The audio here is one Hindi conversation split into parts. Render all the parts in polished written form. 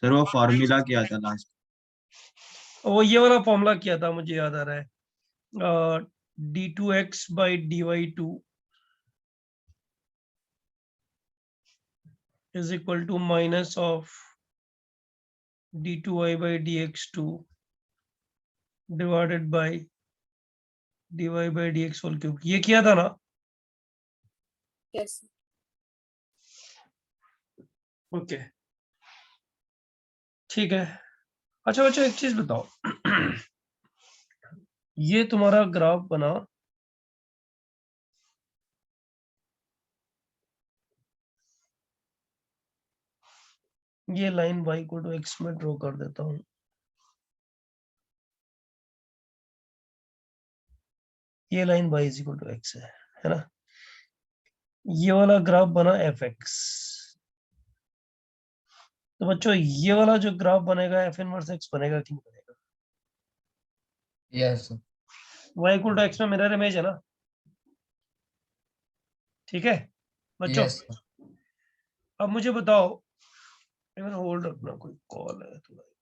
सर वो फॉर्मूला क्या था लास्ट? वो ये वाला फॉर्मूला किया था, मुझे याद आ रहा है, d2x by dy2 is equal to minus of d2y by dx2 divided by dy by dx whole cube। ये किया था ना? यस ओके ठीक है। अच्छा बच्चों एक चीज बताओ, ये तुम्हारा ग्राफ बना, ये लाइन y को टू x में ड्रॉ कर देता हूं। ये line y is equal to x है ना? ये वाला ग्राफ बना fx। तो बच्चों ये वाला जो ग्राफ बनेगा f इनवर्स x बनेगा कि नहीं बनेगा? Yes y equal to x में मिरर इमेज है ना? ठीक है बच्चों। यस अब मुझे बताओ, होल्ड रखना, कोई कॉल है तुम्हारी।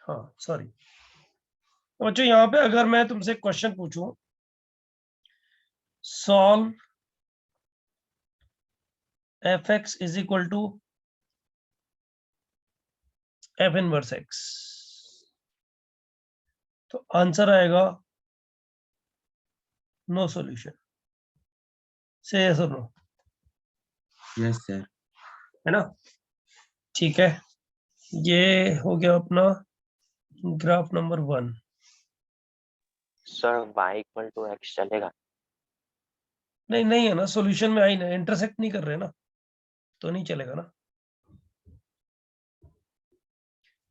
हाँ सॉरी बच्चों, यहाँ पे अगर मैं तुमसे क्वेश्चन पूछूं, solve fx is equal to f inverse x, तो आंसर आएगा नो सॉल्यूशन। से यस और नो, यस सर। है ना? ठीक है, ये हो गया अपना graph number 1। Sir y equal to x चलेगा? नहीं नहीं है ना, सॉल्यूशन में आई ना, इंटरसेक्ट नहीं कर रहे ना, तो नहीं चलेगा ना।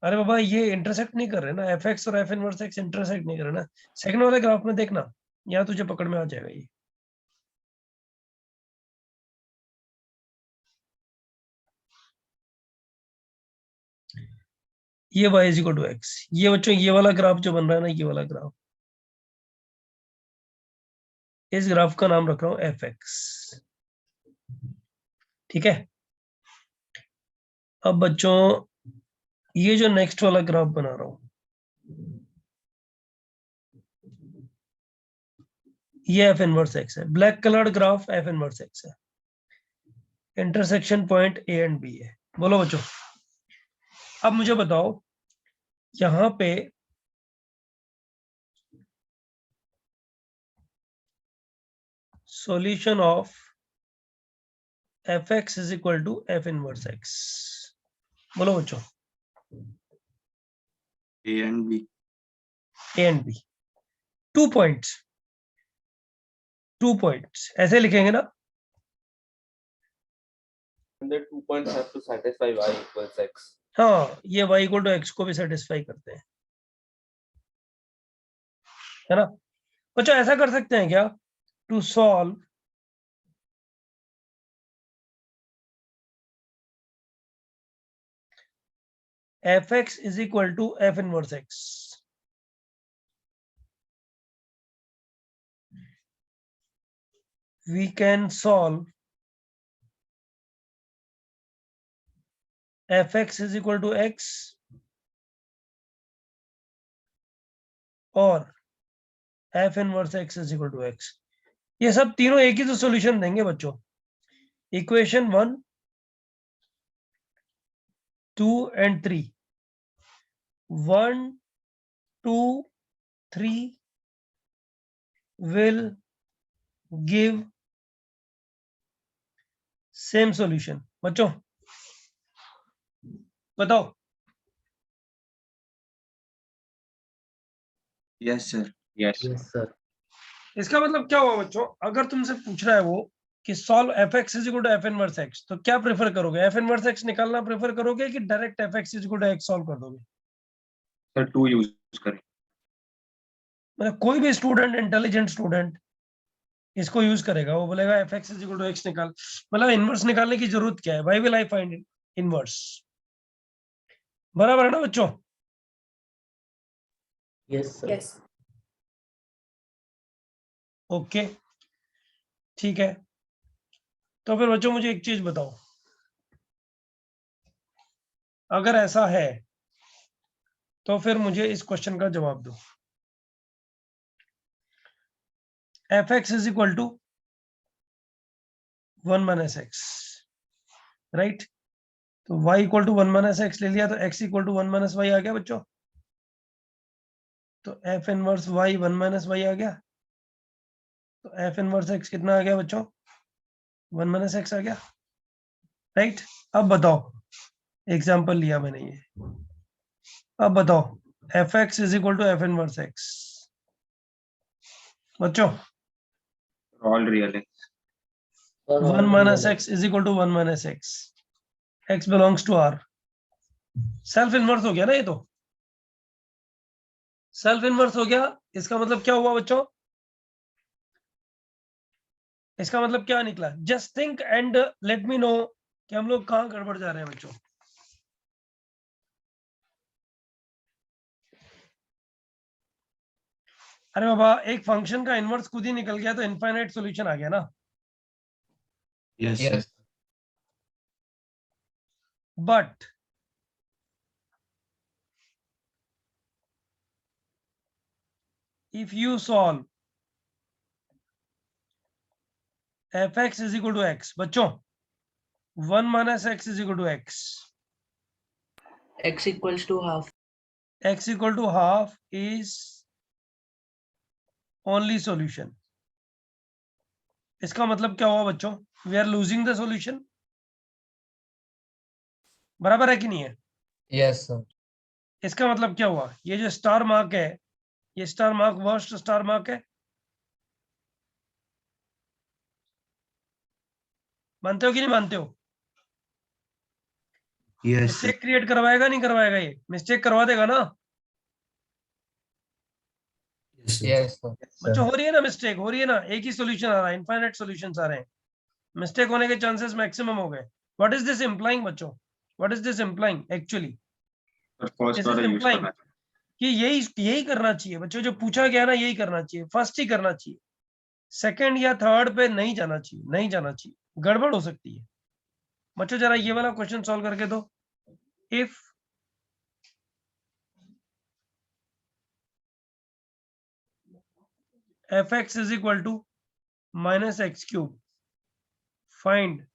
अरे बाबा ये इंटरसेक्ट नहीं कर रहे ना, एफ एक्स और एफ इनवर्स एक्स इंटरसेक्ट नहीं कर रहे ना। सेकंड वाले ग्राफ में देखना, यहाँ तुझे पकड़ में आ जाएगा ये y is equal to x. ये बच्चों ये वाला ग्राफ जो बन रहा है ना, ये वाला ग्राफ, इस ग्राफ का नाम रख रहा हूं एफ एक्स। ठीक है, अब बच्चों ये जो नेक्स्ट वाला ग्राफ बना रहा हूं, ये एफ इनवर्स एक्स है। Black coloured graph f inverse x है, intersection point A and B है। बोलो बच्चों, अब मुझे बताओ यहां पे solution of f x is equal to f inverse x. बोलो बच्चों, A and B. A and B, 2 points, 2 points ऐसे लिखेंगे ना? And the 2 points have to satisfy y equals x. हाँ, ये y इक्वल टू एक्स को भी सेटिस्फाई करते हैं, है ना? बच्चों ऐसा कर सकते हैं क्या, to solve f x is equal to f inverse x, we can solve f x is equal to x और f inverse x is equal to x. ये सब तीनों एक ही तो सॉल्यूशन देंगे बच्चों। Equation 1, 2 and 3, 1, 2, 3 will give same solution। बच्चों बताओ। Yes sir. Yes sir. इसका मतलब क्या हुआ बच्चों, अगर तुमसे पूछ रहा है वो कि solve f x is equal to f inverse x, तो क्या प्रेफर करोगे? एफ इनवर्स एक्स निकालना प्रेफर करोगे कि direct f x is equal to x solve कर दोगे? सर 2 यूज करें। मतलब कोई भी स्टूडेंट, इंटेलिजेंट स्टूडेंट इसको यूज करेगा, वो बोलेगा f x is equal to x निकाल, मतलब इनवर्स निकालने की जरूरत क्या है, why will I find inverse, बराबर है ना बच्चों? Yes, sir. Yes. ओके ठीक है, तो फिर बच्चों मुझे एक चीज बताओ, अगर ऐसा है तो फिर मुझे इस क्वेश्चन का जवाब दो। F x is equal to 1 minus x, right? तो y equal to 1 minus x ले लिया, तो x equal to 1 minus y आ गया बच्चों। तो f inverse y 1 minus y आ गया, तो f इनवर्स x कितना आ गया बच्चों? 1 माइनस एक्स आ गया, राइट? अब बताओ, एग्जाम्पल लिया मैंने ये, अब बताओ f x is equal to f inverse x बच्चों, All real X. Sir, 1 all minus real. X is equal to 1 minus x, x belongs to r, self inverse हो गया ना ये, तो सेल्फ इनवर्स हो गया। इसका मतलब क्या हुआ बच्चों? इसका मतलब क्या निकला? Just think and let me know कि हम लोग कहाँ गड़बड़ जा रहे हैं बच्चों। अरे बाबा, एक फंक्शन का इनवर्स खुद ही निकल गया तो इनफाइनाइट सॉल्यूशन आ गया ना। Yes, Yes. sir. But if you solve f(x) is equal to x, बच्चों 1 minus x is equal to x, X equals to half. x equal to half is only solution। इसका मतलब क्या हुआ बच्चों? we are losing the solution, बराबर है कि नहीं है? Yes, sir. इसका मतलब क्या हुआ? ये जो स्टार मार्क है, ये star mark worst star mark है, मानते हो कि नहीं मानते हो? Yes, sir. मिस्टेक क्रिएट करवाएगा नहीं करवाएगा? ये मिस्टेक करवा देगा ना Yes, sir. बच्चों? हो रही है ना मिस्टेक, हो रही है ना, एक ही सॉल्यूशन आ रहा है, इनफाइनाइट सॉल्यूशंस आ रहे हैं, मिस्टेक होने के चांसेस मैक्सिमम हो गए। व्हाट इज दिस इंप्लाइंग बच्चों? What is this implying actually? Sir, first this is वाला use इंप्लाइंग करना चाहिए. कि यही करना चाहिए बच्चों, जो पूछा गया ना यही करना चाहिए, फर्स्ट ही करना चाहिए, सेकंड या थर्ड पे नहीं जाना चाहिए, नहीं जाना चाहिए, गड़बड़ हो सकती है बच्चों। जरा ये वाला क्वेश्चन सॉल्व करके दो। If f x is equal to minus x cube, find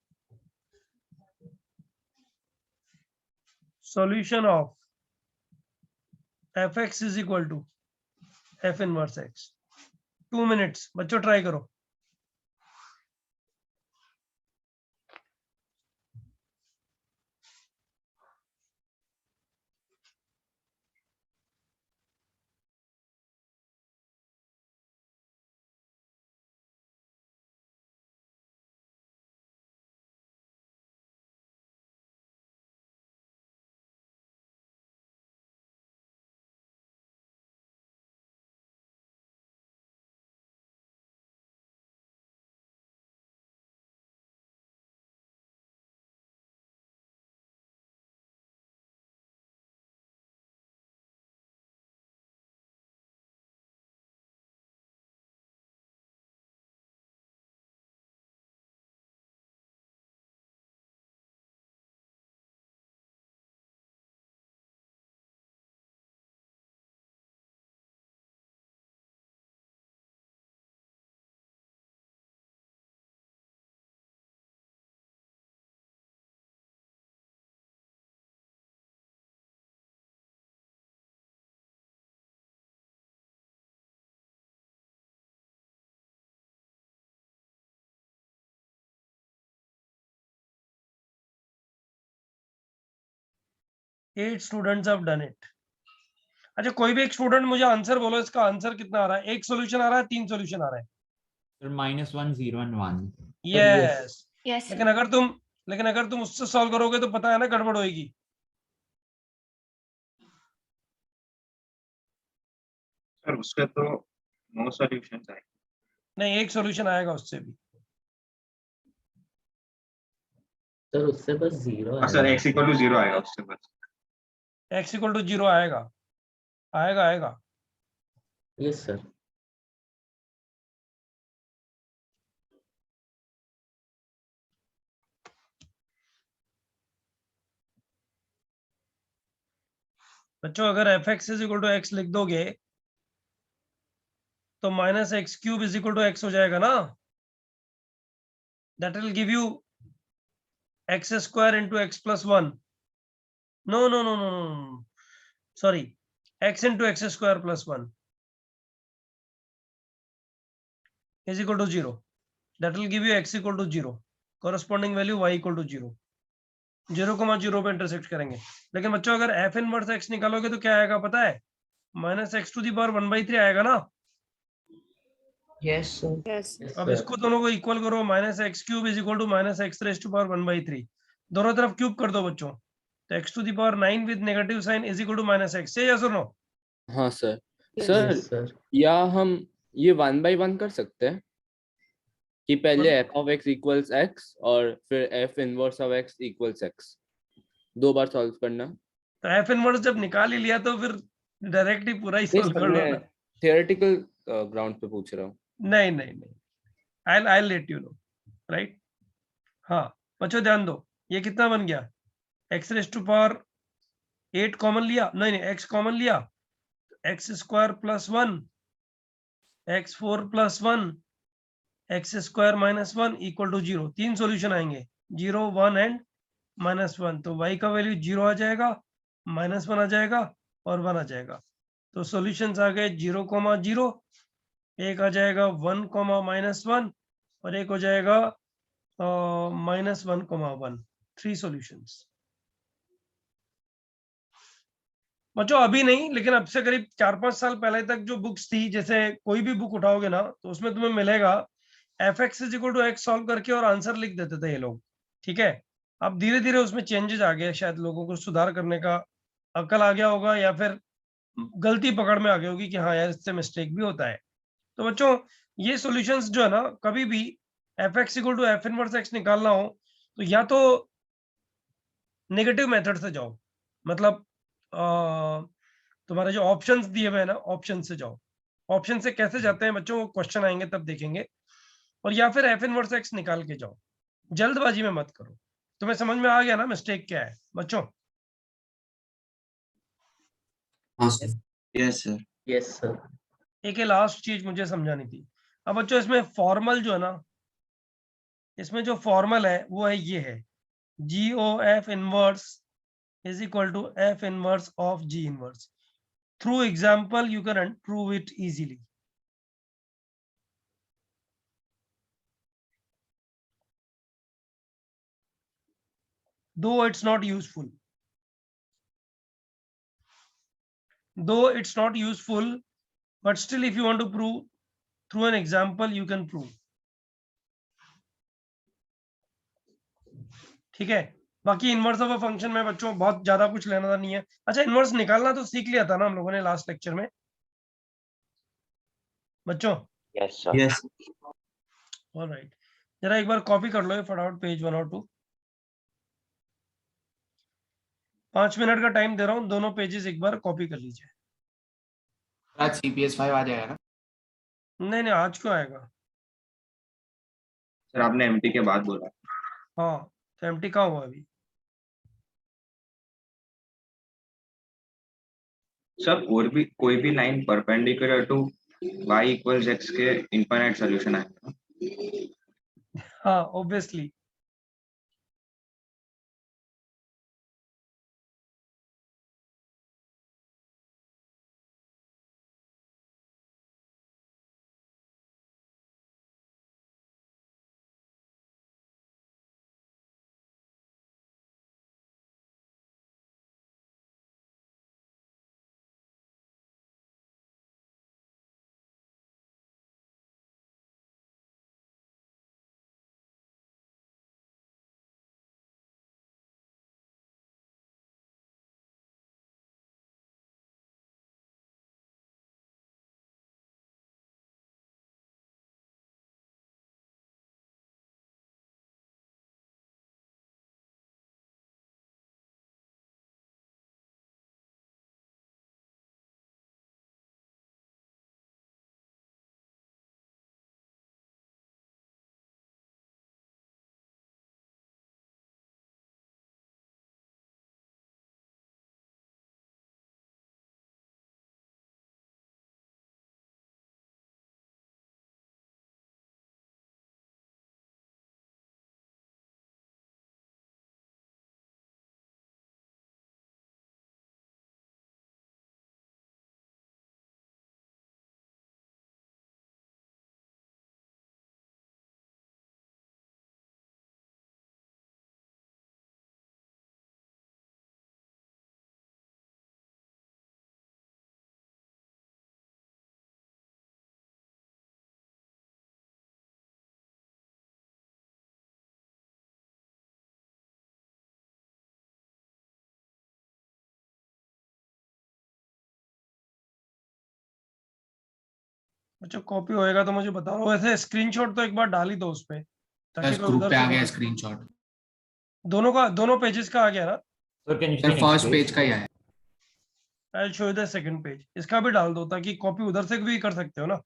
solution of fx is equal to f inverse x। 2 minutes बच्चों, ट्राई करो। Eight students have done it. अच्छा, कोई भी एक स्टूडेंट मुझे आंसर बोलो, इसका आंसर कितना आ रहा है? एक सॉल्यूशन आ रहा है, 3 सॉल्यूशन आ रहा है? -1 0 and 1। यस। Yes. लेकिन अगर तुम उससे सॉल्व करोगे तो पता है ना गड़बड़ होगी। Sir, उसका तो no solutions है. नहीं, एक सॉल्यूशन आएगा उससे भी। सर उससे बस 0 और सर x इक्वल टू 0 आएगा उससे बस। x इक्वल टू 0 आएगा, आएगा आएगा। Yes sir. बच्चों अगर f x is equal to x लिख दोगे तो minus x cube is equal to x हो जाएगा ना। That will give you x square into x plus one. No no no no no, sorry, x into x square plus one is equal to 0। That will give you x equal to 0, corresponding value y equal to 0। 0,0 पे इंटरसेक्ट करेंगे। लेकिन बच्चों अगर एफ इनवर्स एक्स निकालोगे तो क्या आएगा पता है? Minus x to the power 1/3 आएगा ना। Yes sir. Yes. अब इसको दोनों को इक्वल करो, minus x cube is equal to minus x raise to power 1/3। दोनों तरफ क्यूब कर दो बच्चों, तो x to the power 9 with negative sign is equal to minus x. Say yes और नो? हाँ सर। Yes. Sir yes sir. या हम ये 1 by 1 कर सकते हैं कि पहले f of x equals x और फिर f inverse of x equals x 2 bar solve करना। तो एफ इनवर्स जब निकाल ही लिया तो फिर डायरेक्ट ही पूरा ही सॉल्व कर लो ना। थियोरेटिकल ग्राउंड पे पूछ रहा हूँ। नहीं नहीं नहीं, I let you know, right. हाँ बच्चों ध्यान दो, ये कितना बन गया? X raise to power 8 common लिया, नहीं नहीं एक्स कॉमन लिया, x square plus 1, x 4 plus 1, x square minus 1 equal to 0। 3 solution आएंगे, 0 1 एंड -1। तो y का वैल्यू 0 आ जाएगा, -1 आ जाएगा और 1 आ जाएगा। तो सॉल्यूशंस आ गए 0,0, एक आ जाएगा 1, -1 और एक हो जाएगा -1,1। 3 सॉल्यूशंस। बच्चों अभी नहीं, लेकिन अब से करीब 4-5 साल पहले तक जो बुक्स थी, जैसे कोई भी बुक उठाओगे ना तो उसमें तुम्हें मिलेगा f x is equal to x solve करके और आंसर लिख देते थे ये लोग, ठीक है। अब धीरे धीरे उसमें चेंजेस आ गए, शायद लोगों को सुधार करने का अक्ल आ गया होगा या फिर गलती पकड़ में आ गई होगी कि हाँ यार इससे मिस्टेक भी होता है। तो बच्चों ये सॉल्यूशंस जो है ना, कभी भी f x equal to f inverse x निकालना हो तो या तो नेगेटिव मेथड से जाओ, मतलब तुम्हारे जो ऑप्शंस दिए हुए हैं ना, ऑप्शन से जाओ। ऑप्शन से कैसे जाते हैं बच्चों, वो क्वेश्चन आएंगे तब देखेंगे। और या फिर एफ इनवर्स एक्स निकाल के जाओ, जल्दबाजी में मत करो। तुम्हें समझ में आ गया ना मिस्टेक क्या है बच्चों? हाँ sir. Yes sir. Yes sir. एक लास्ट चीज मुझे समझानी थी। अब बच्चों इसमें फॉर्मल जो है ना, इसमें जो फॉर्मल है वो है ये है, g o f inverse is equal to f inverse of g inverse. Through example you can prove it easily. though it's not useful though it's not useful but still if you want to prove through an example you can prove, ठीक है। बाकी इनवर्स ऑफ अ फंक्शन में बच्चों बहुत ज्यादा कुछ लेना नहीं है। अच्छा इनवर्स निकालना तो सीख लिया था ना हम लोगों ने लास्ट लेक्चर में बच्चों? Yes sir. यस। ऑलराइट, जरा एक बार कॉपी कर लो ये फटाफट पेज 1 और 2। 5 मिनट का टाइम दे रहा हूँ, दोनों पेजेस एक बार कॉपी कर लीजिए। आज CPS5 आ जाएगा ना? नहीं नहीं आज क्यों आएगा? सर आपने एमटी के बाद बोला। हाँ तो एमटी कहाँ हुआ अभी? सर और भी कोई भी line perpendicular to y equals x के इनफाइनाइट सॉल्यूशन आएगा। हाँ ऑब्वियसली। अच्छा कॉपी होएगा तो मुझे बताओ, वैसे स्क्रीनशॉट तो एक बार डाल ही दो उस पे, ताकि बस कोई ग्रुप उधर पे से आ गया वो- स्क्रीनशॉट। दोनों पेजेस का आ गया ना? Sir, can you see sir next first page? Page का ही आया। I show you the second page, इसका भी डाल दो ताकि कॉपी उधर से भी कर सकते हो ना।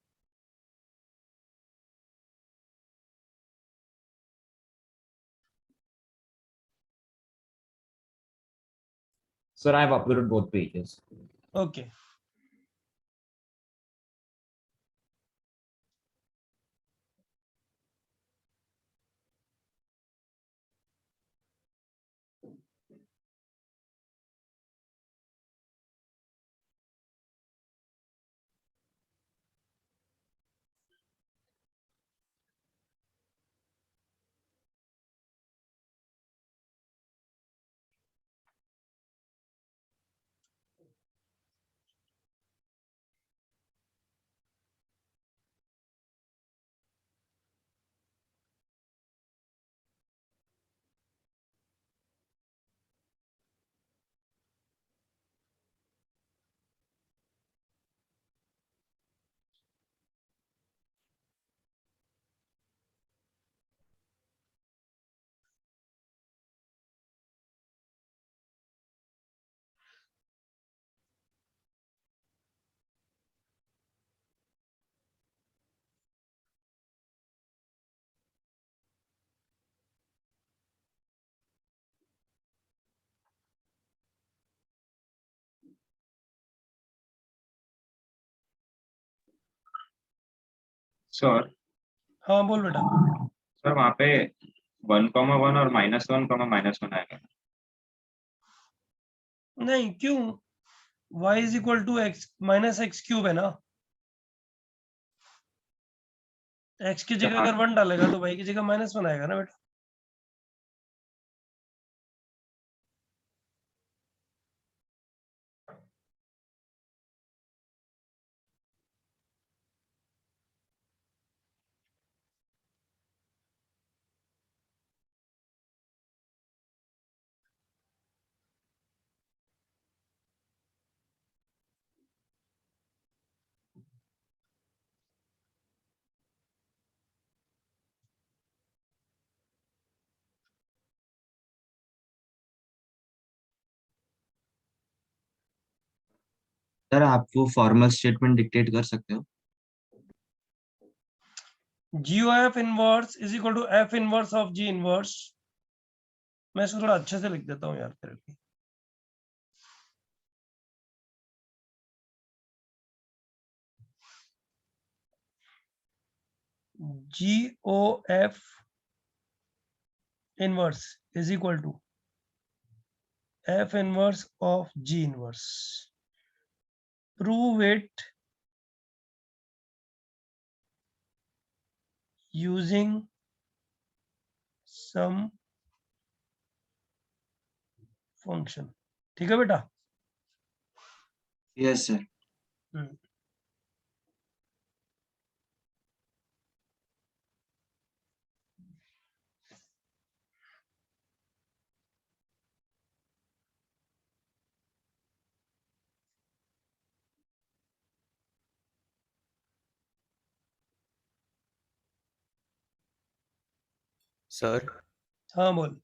Sir, I have uploaded both pages. Okay sir हाँ बोल बेटा। सर वहाँ पे 1,1 और -1,-1 आएगा। नहीं क्यों, y is equal to x minus x cube है ना, x की जगह अगर 1 डालेगा तो y की जगह -1 आएगा ना बेटा। सर आप वो फॉर्मल स्टेटमेंट डिक्टेट कर सकते हो? GOF inverse is equal to f inverse of G inverse. मैं इसको थोड़ा अच्छे से लिख देता हूँ यार तेरे लिए। GOF inverse is equal to f inverse of G inverse. Prove it using some function. ठीक है बेटा? Yes sir. सर हाँ बोल।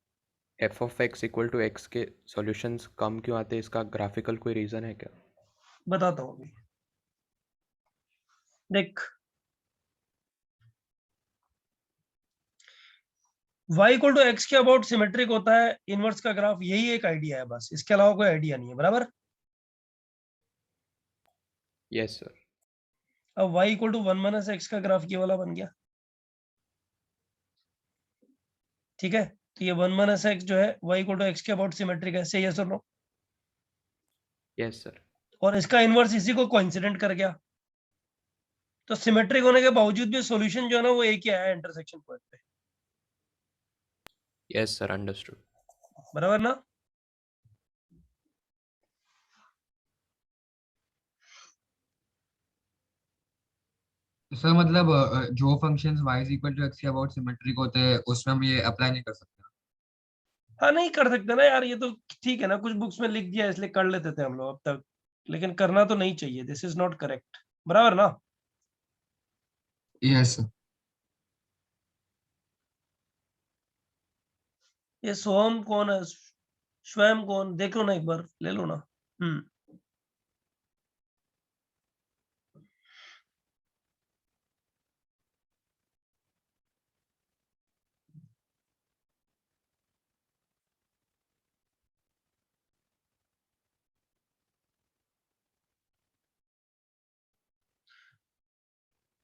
F of x equal to x के सॉल्यूशंस कम क्यों आते हैं, इसका ग्राफिकल कोई रीजन है क्या? बताता हूँ अभी, देख। y इक्वल टू एक्स के अबाउट सिमेट्रिक होता है इनवर्स का ग्राफ, यही एक आइडिया है बस, इसके अलावा कोई आइडिया नहीं है, बराबर? Yes sir. अब y equal to 1 minus x का ग्राफ ये वाला बन गया। ठीक है, तो ये 1 माइनस एक्स जो है y इक्वल टू एक्स के अबाउट सिमेट्रिक है, सही है सर? नो? Yes sir. और इसका इनवर्स इसी को कोइंसिडेंट कर गया, तो सिमेट्रिक होने के बावजूद भी सॉल्यूशन जो है ना वो एक ही आया इंटरसेक्शन पॉइंट पे। Yes sir, understood. बराबर ना? सर मतलब जो functions y is equal to x के अबाउट सिमेट्रिक होते हैं उसमें हम ये अप्लाई नहीं कर सकते? हाँ नहीं कर सकते ना यार, ये तो ठीक है ना, कुछ बुक्स में लिख दिया इसलिए कर लेते थे हम लोग अब तक, लेकिन करना तो नहीं चाहिए, दिस इज नॉट करेक्ट, बराबर ना? Yes, sir. ये सोहम कौन है? स्वयं कौन? देख लो ना एक बार, ले लो ना।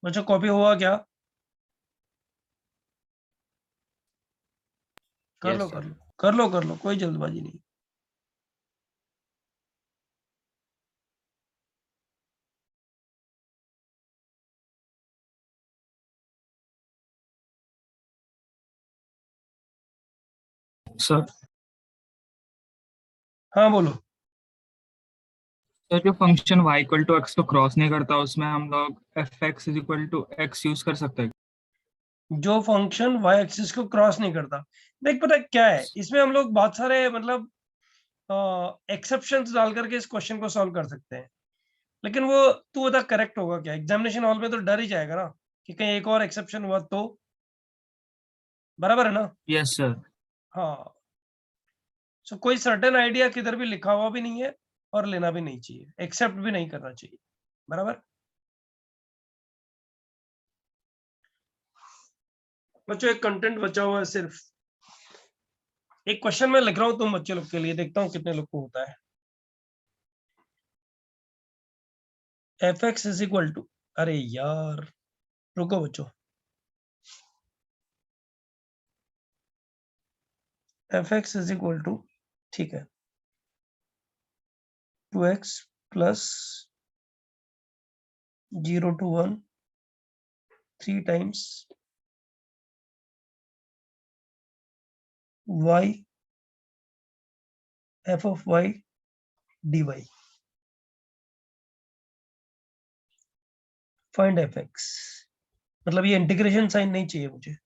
बच्चों कॉपी हुआ क्या? कर Yes, लो sir. कर लो कर लो कर लो, कोई जल्दबाजी नहीं। सर हाँ बोलो। सर जो function y equal to x को क्रॉस नहीं करता उसमें हम लोग f x is equal to x use कर सकते हैं? जो फंक्शन वाई एक्सिस को क्रॉस नहीं करता, देख पता है क्या है, इसमें हम लोग बहुत सारे मतलब एक्सेप्शंस डाल करके इस क्वेश्चन को सॉल्व कर सकते हैं, लेकिन वो तू बता करेक्ट होगा क्या? एग्जामिनेशन हॉल में तो डर ही जाएगा ना कि कहीं एक और एक्सेप्शन हुआ तो। बराबर है ना? Yes sir. हाँ। सो कोई सर्टेन आइडिया किधर भी लिखा हुआ भी नहीं है और लेना भी नहीं चाहिए, एक्सेप्ट भी नहीं करना चाहिए। बराबर। बच्चों एक कंटेंट बचा हुआ है सिर्फ, एक क्वेश्चन मैं लिख रहा हूं तुम बच्चे लोग के लिए, देखता हूं कितने लोग को होता है। F x is equal to, अरे यार रुको बच्चों, f x is equal to, ठीक है, 2x plus 0 to 1 3 times y f of y dy। Find F x, मतलब ये इंटीग्रेशन साइन नहीं चाहिए मुझे।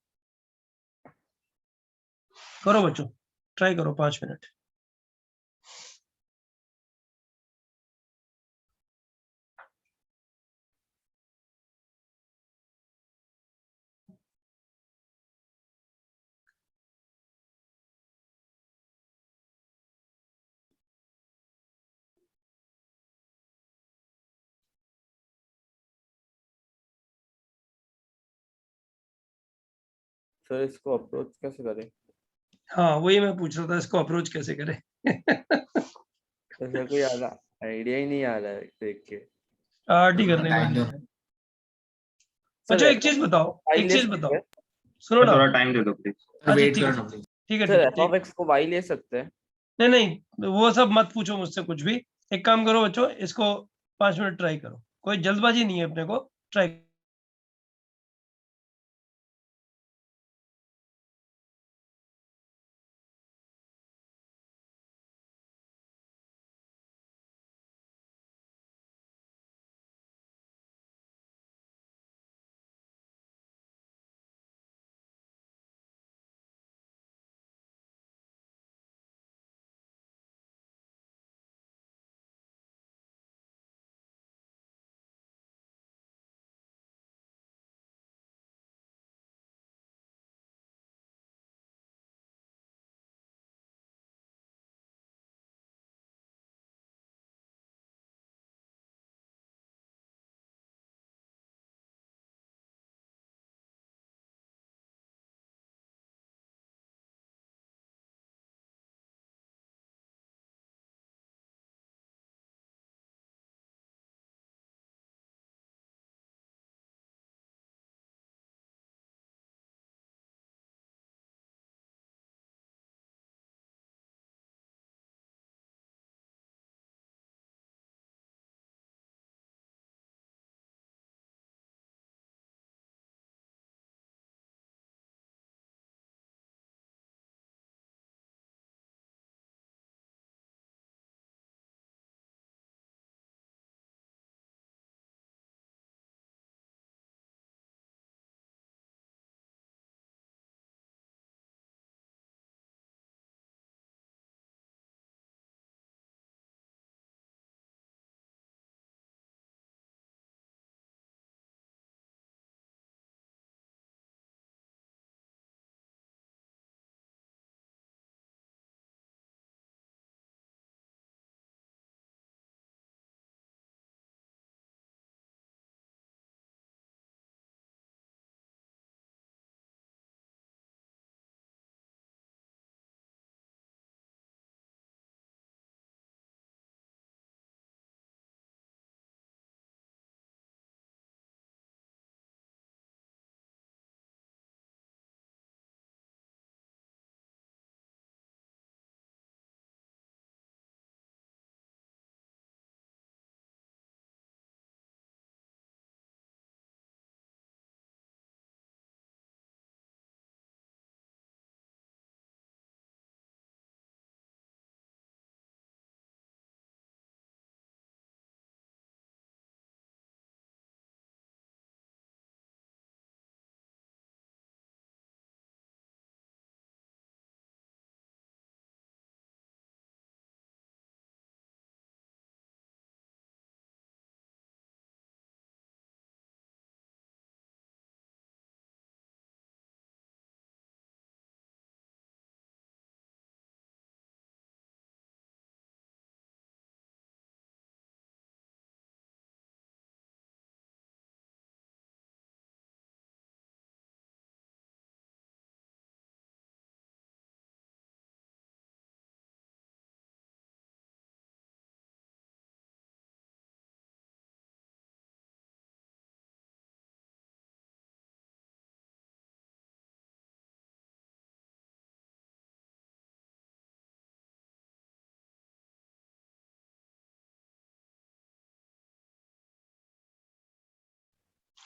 करो बच्चों, ट्राई करो 5 मिनट। सर इसको अप्रोच कैसे करें? हाँ वही मैं पूछ रहा था, इसको अप्रोच कैसे करें। सर कोई आइडिया ही नहीं आ रहा है देख के। स्टार्ट ही करने को नहीं है। सर बच्चों एक चीज बताओ, y एक ले चीज सकते बताओ, हैं? सुनो ना। थोड़ा टाइम दे दो प्लीज। अच्छा वेट ठीक है करना please. ठीक है सर ठीक है एफ ठीक। ऑफ एक्स को y ले सकते हैं? नहीं नहीं वो सब मत पूछो मुझसे कुछ भी। एक काम करो बच्चों, इसको 5 मिनट ट्राई करो, कोई जल्दबाजी नहीं है अपने को, ट्राई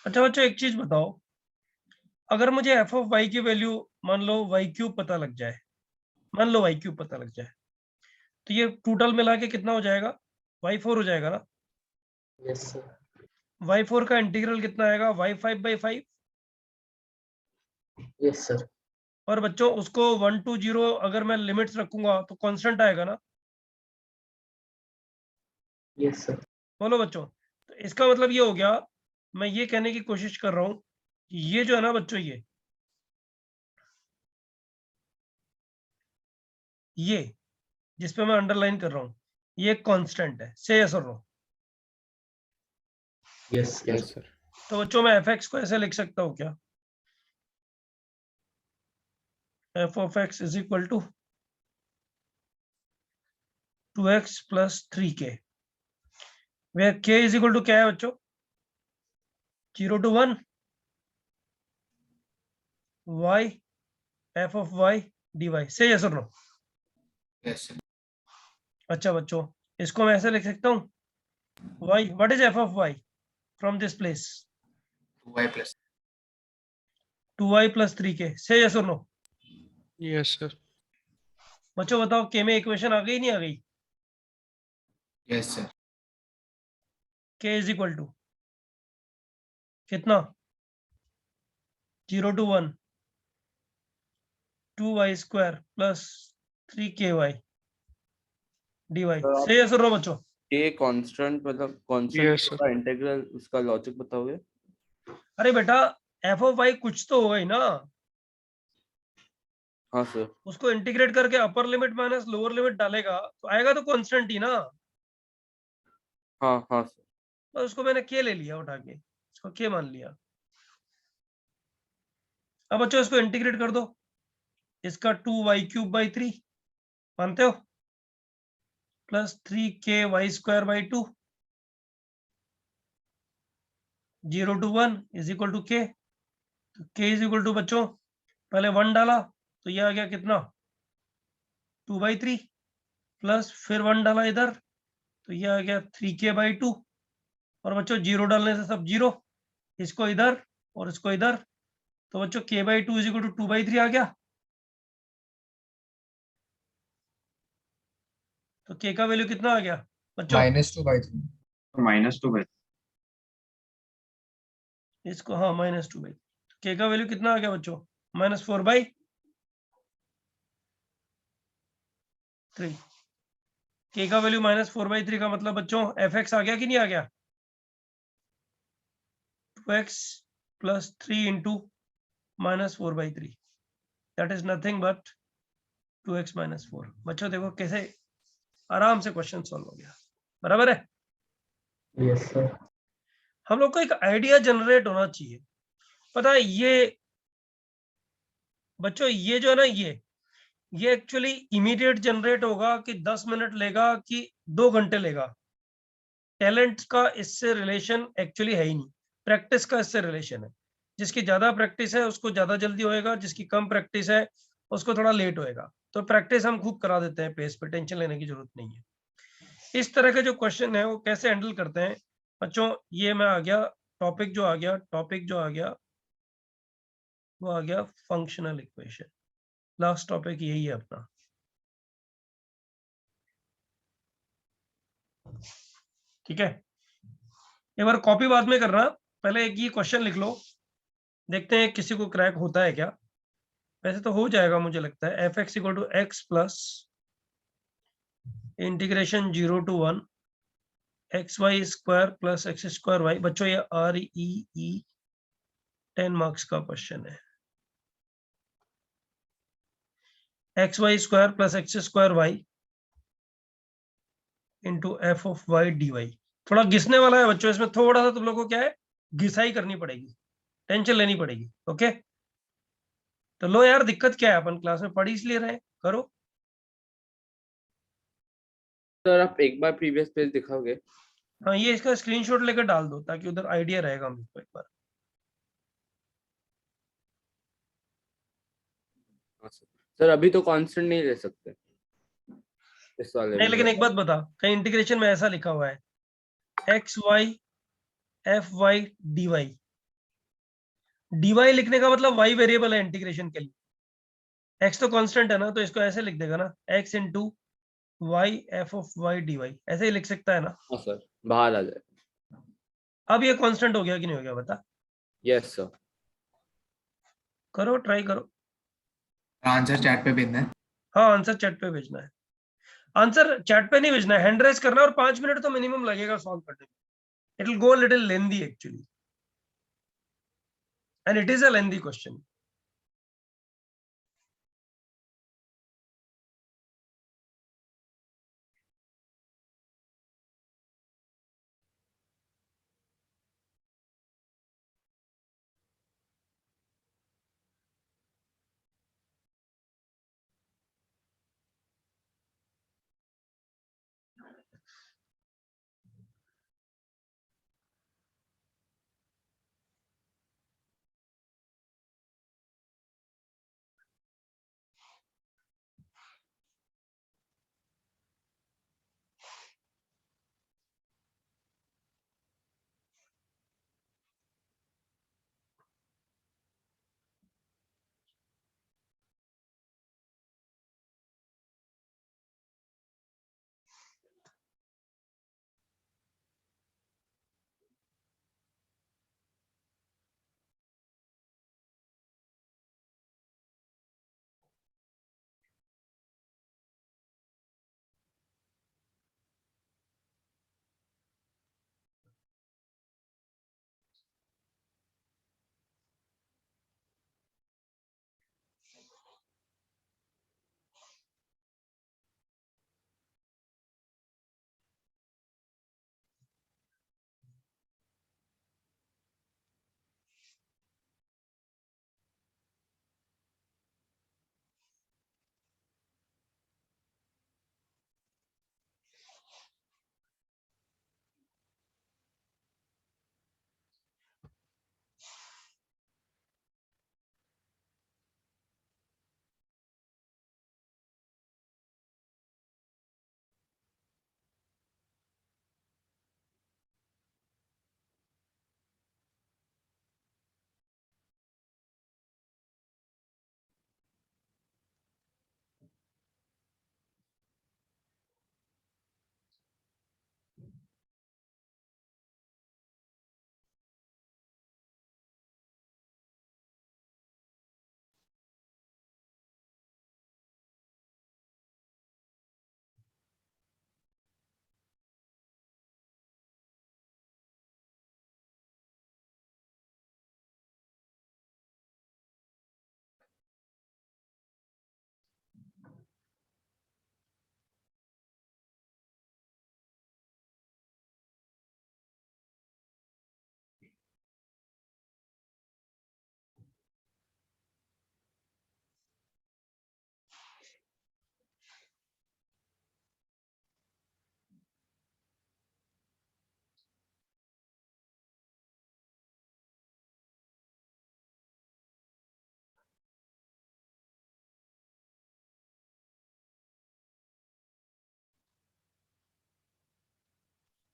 अच्छा बच्चों एक चीज बताओ, अगर मुझे एफ ऑफ वाई की वैल्यू मान लो वाई क्यूब पता लग जाए, मान लो वाई क्यूब पता लग जाए, तो ये टोटल मिला के कितना हो जाएगा? वाई 4 हो जाएगा ना? Yes sir. वाई 4 का इंटीग्रल कितना आएगा? वाई 5/5। Yes sir. और बच्चों उसको 1 to 0 अगर मैं लिमिट्स रखूंगा तो कांस्टेंट आएगा ना? Yes sir. बोलो बच्चों। तो इसका मतलब ये हो गया, मैं ये कहने की कोशिश कर रहा हूं कि ये जो है ना बच्चों, ये जिस पे मैं अंडरलाइन कर रहा हूं, ये कांस्टेंट है। से यस और नो? Yes yes sir. तो बच्चों मैं एफ एक्स को ऐसे लिख सकता हूँ क्या? F of x is equal to 2x plus 3k, where k is equal to क्या है बच्चों? 0 to 1 y f of y dy। Say yes और नो? Yes. अच्छा बच्चों इसको मैं ऐसे लिख सकता हूँ, y what is f of y from this place? 2y plus 2y plus 3k। से यस और नो? Yes sir. बच्चों बताओ k में इक्वेशन आ गई नहीं आ गई? yes sir. k is equal to कितना? 0 to 1 2y square plus 3ky dy। Say yes और नो बच्चों? ये कांस्टेंट मतलब Yes, कांस्टेंट sir. का इंटीग्रल, उसका लॉजिक बताओगे? अरे बेटा एफ ऑफ वाई कुछ तो होगा ही ना, हाँ सर। उसको इंटीग्रेट करके upper limit minus lower limit डालेगा तो आएगा तो कांस्टेंट ही ना। हाँ हाँ सर। तो उसको मैंने के ले लिया उठा के, इसको के मान लिया। अब बच्चों इसको इंटीग्रेट कर दो, इसका 2y³/3 मानते हो, plus 3ky² 2 0 to 1 is equal to k. तो के इज इक्वल टू बच्चों पहले 1 डाला तो ये आ गया कितना? 2/3 प्लस फिर 1 डाला इधर तो ये आ गया 3k/2। और बच्चों 0 डालने से सब 0, इसको इधर और इसको इधर, तो बच्चों k/2 इज इक्वल टू 2/3 आ गया। तो k का वैल्यू कितना आ गया बच्चों? -2/3. -2 इसको हाँ -2/3। k का वैल्यू कितना आ गया बच्चों? -4/3। k का वैल्यू -4/3 का मतलब बच्चों fx आ गया कि नहीं आ गया? 2x plus 3 into -4/3 that is nothing but 2x - 4। बच्चों देखो कैसे आराम से क्वेश्चन सॉल्व हो गया, बराबर है? Yes sir. हम लोग को एक आइडिया जनरेट होना चाहिए। पता है ये बच्चों ये जो है ना, ये एक्चुअली इमीडिएट जनरेट होगा कि 10 मिनट लेगा कि 2 घंटे लेगा, टैलेंट का इससे रिलेशन एक्चुअली है ही नहीं, प्रैक्टिस का इससे रिलेशन है। जिसकी ज्यादा प्रैक्टिस है उसको ज्यादा जल्दी होएगा, जिसकी कम प्रैक्टिस है उसको थोड़ा लेट होएगा। तो प्रैक्टिस हम खूब करा देते हैं पेस पे, टेंशन लेने की जरूरत नहीं है। इस तरह के जो क्वेश्चन है वो कैसे हैंडल करते हैं बच्चों, ये मैं आ गया टॉपिक जो आ गया वो आ गया फंक्शनल इक्वेशन। लास्ट टॉपिक यही है अपना। ठीक है, एक बार कॉपी बाद में करना, पहले एक ये क्वेश्चन लिख लो, देखते हैं किसी को क्रैक होता है क्या। वैसे तो हो जाएगा मुझे लगता है। fx equal to x plus integration 0 to 1 xy square plus x square y। बच्चों ये REE 10 मार्क्स का क्वेश्चन है। xy square plus x square y into f of y dy। थोड़ा घिसने वाला है बच्चों, इसमें थोड़ा सा तुम लोगों को क्या है, घिसाई करनी पड़ेगी, टेंशन लेनी पड़ेगी। ओके तो लो यार, दिक्कत क्या है, अपन क्लास में पढ़ इसलिए रहे, करो। सर आप एक बार प्रीवियस पेज दिखाओगे? हाँ ये इसका स्क्रीनशॉट लेकर डाल दो ताकि उधर आइडिया रहेगा मुझको एक बार। हाँ सर अभी तो कांस्टेंट नहीं ले सकते इस वाले नहीं में। लेकिन एक बात बता, कहीं इंटीग्रेशन में ऐसा लिखा हुआ है xy fy dy, dy लिखने का मतलब y वेरिएबल है इंटीग्रेशन के लिए, x तो कांस्टेंट है ना, तो इसको ऐसे लिख देगा ना, x into y f of y d y, ऐसे ही लिख सकता है ना। हाँ सर, बाहर आ जाए। अब ये कांस्टेंट हो गया कि नहीं हो गया बता, यस सर। करो ट्राई करो। आंसर चैट पे भेजना है। हाँ आंसर चैट पे भेजना है, आंसर चैट पे नहीं भेजना है, हैंड रेज करना है, और 5 मिनट तो मिनिमम लगेगा सॉल्व करने में, it will go little lengthy actually, and it is a lengthy question.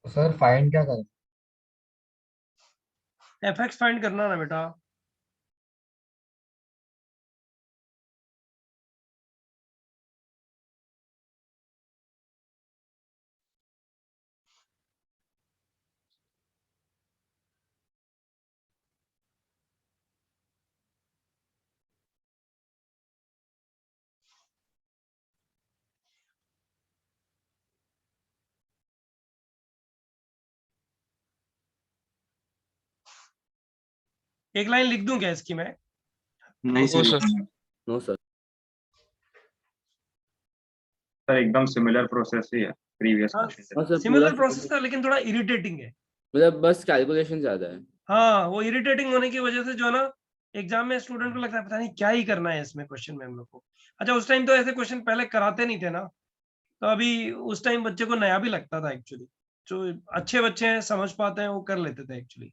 Sir find क्या करें? एफ एक्स फाइंड करना ना बेटा, एक लाइन लिख दूं क्या इसकी मैं? नहीं no sir. Sir. No sir. Sir एकदम सिमिलर प्रोसेस ही है प्रीवियस हाँ क्वेश्चन से। हाँ सर, पूरा सिमिलर प्रोसेस था, लेकिन थोड़ा इरिटेटिंग है। मतलब बस कैलकुलेशन ज्यादा है। हाँ वो इरिटेटिंग होने की वजह से जो है ना, एग्जाम में स्टूडेंट को लगता है पता नहीं क्या ही करना है इसमें क्वेश्चन में हम लोग को। अच्छा उस टाइम तो ऐसे क्वेश्चन पहले कराते नहीं थे ना, तो अभी उस टाइम बच्चे को नया भी लगता था एक्चुअली, जो अच्छे बच्चे हैं समझ पाते हैं वो कर लेते थे actually.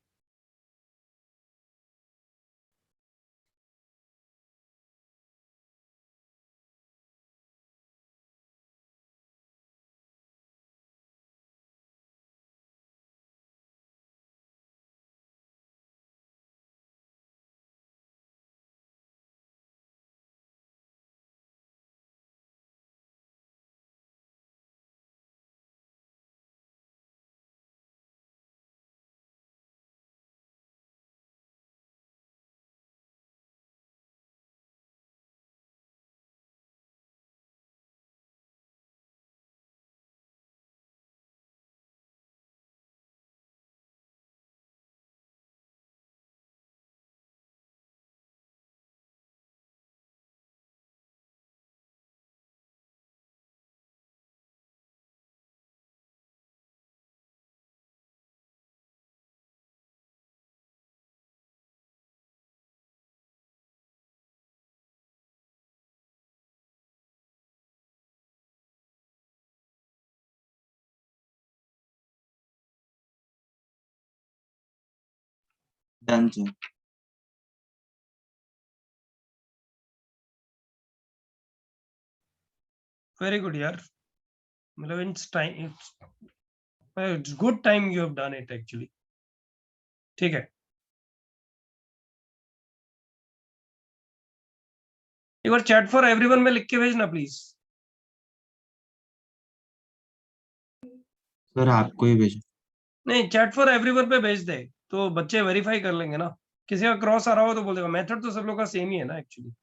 Done sir. Very good यार, मतलब it's time, it's good time you have done it actually. ठीक है, एक बार चैट फॉर एवरीवन में लिख के भेजना प्लीज। सर आपको ही भेजा। नहीं, चैट फॉर एवरीवन पे भेज दे तो बच्चे वेरीफाई कर लेंगे ना। किसी का क्रॉस आ रहा हो तो बोल देगा। मेथड तो सब लोग का सेम ही है ना एक्चुअली।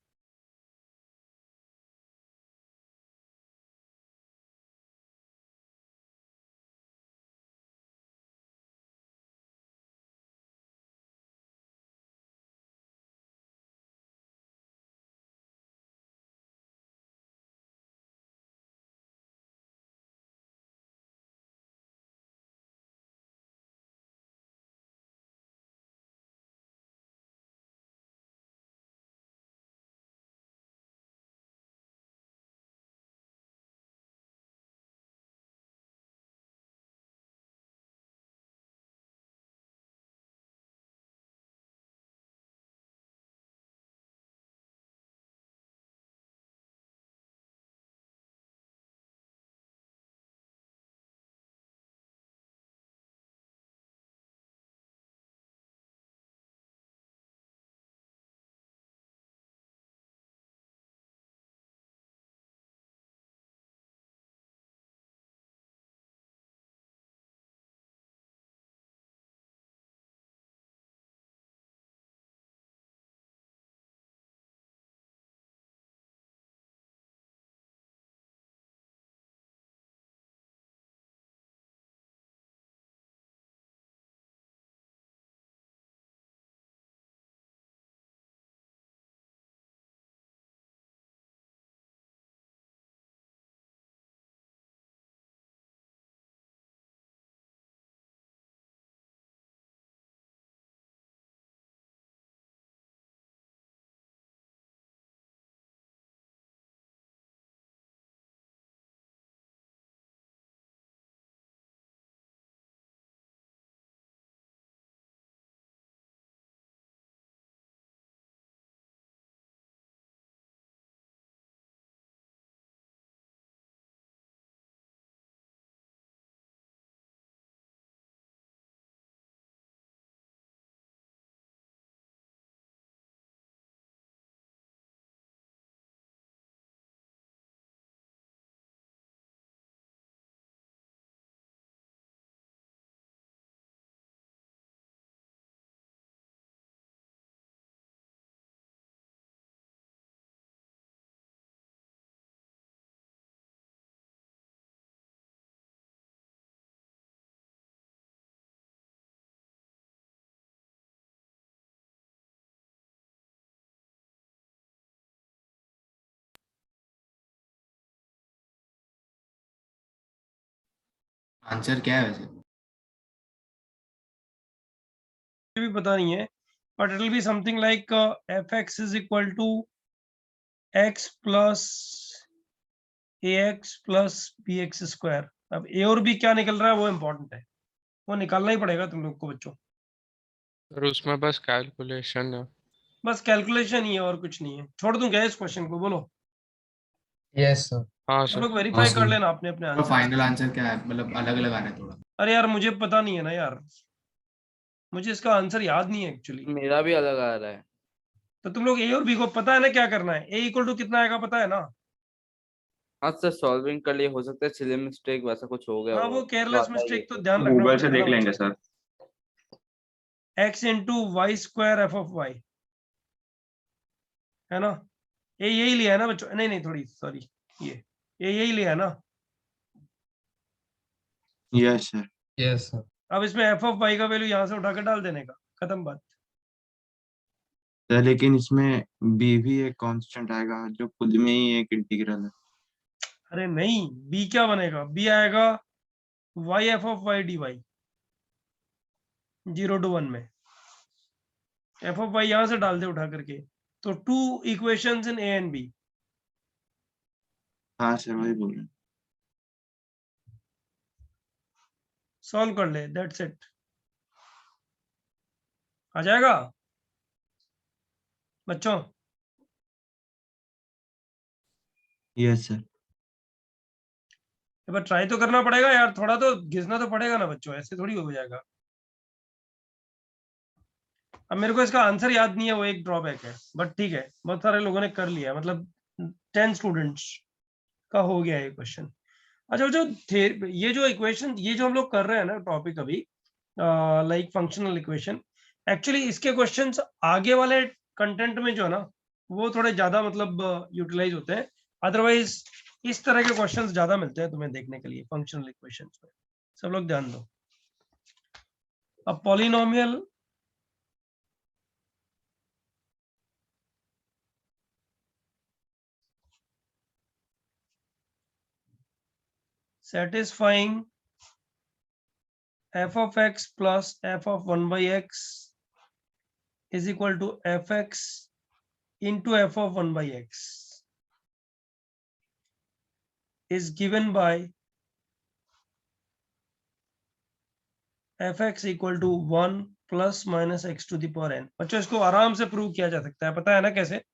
आंसर क्या है वैसे? भी पता नहीं है, but it will be something like f x is equal to x plus a x plus b x square. अब ए और बी क्या निकल रहा है वो इम्पोर्टेंट है, वो निकालना ही पड़ेगा तुम लोग को बच्चों। और उसमें बस कैलकुलेशन है। बस कैलकुलेशन ही है और कुछ नहीं है। छोड़ दूं क्या इस क्वेश्चन को? बोलो, यस सर। हाँ सब सर। लोग वेरीफाई कर लेना अपने अपने तो आंसर। फाइनल आंसर क्या है? मतलब अलग अलग आ रहा है थोड़ा। अरे यार मुझे पता नहीं है ना यार, मुझे इसका आंसर याद नहीं है एक्चुअली। मेरा भी अलग आ रहा है। तो तुम लोग ए और बी को पता है ना क्या करना है? ए इक्वल टू कितना आएगा पता है ना? हाँ सर, सॉल्विंग कर लिए, हो सकता है सिली मिस्टेक वैसा कुछ हो गया हाँ, होगा वो तो केयरलेस आता ही है मिस्टेक तो सर। ध्यान रखना गूगल से पड़ेगा ना देख लेंगे बच्चों। Sir. X into y square f of y, है ना? ये यही लिया है ना बच्चों? नहीं नहीं, थोड़ी सॉरी, ये यही लिया है ना? Yes sir. Yes sir. अब इसमें एफ ऑफ वाई का वैल्यू यहाँ से उठा के डाल देने का, खत्म बात। सर लेकिन इसमें बी भी एक कांस्टेंट आएगा जो खुद में ही एक इंटीग्रल है। अरे नहीं, बी क्या बनेगा? बी आएगा y f of y d y, 0 to 1 में। एफ ऑफ वाई यहां से डाल दे उठा करके, तो 2 equations in a and b. हाँ सर वही बोल रहे हैं। सॉल्व कर ले, दैट्स इट। आ जाएगा बच्चों? Yes sir. एक बार ट्राई तो करना पड़ेगा यार, थोड़ा तो घिसना तो पड़ेगा ना बच्चों, ऐसे थोड़ी हो जाएगा। अब मेरे को इसका आंसर याद नहीं है, वो एक ड्रॉबैक है, बट ठीक है, बहुत सारे लोगों ने कर लिया, मतलब 10 स्टूडेंट्स का हो गया ये क्वेश्चन। अच्छा, जो ये जो इक्वेशन, ये जो हम लोग कर रहे हैं ना टॉपिक अभी, लाइक फंक्शनल इक्वेशन, एक्चुअली इसके क्वेश्चंस आगे वाले कंटेंट में जो है ना, वो थोड़े ज्यादा मतलब यूटिलाइज होते हैं। अदरवाइज इस तरह के क्वेश्चंस ज्यादा मिलते हैं तुम्हें देखने के लिए फंक्शनल इक्वेशंस में। सब लोग ध्यान दो। अब polynomial satisfying f of x plus f of 1 by x is equal to fx into f of 1 by x is given by fx equal to 1 plus minus x to the power n। बच्चों इसको आराम से प्रूव किया जा सकता है, पता है ना कैसे?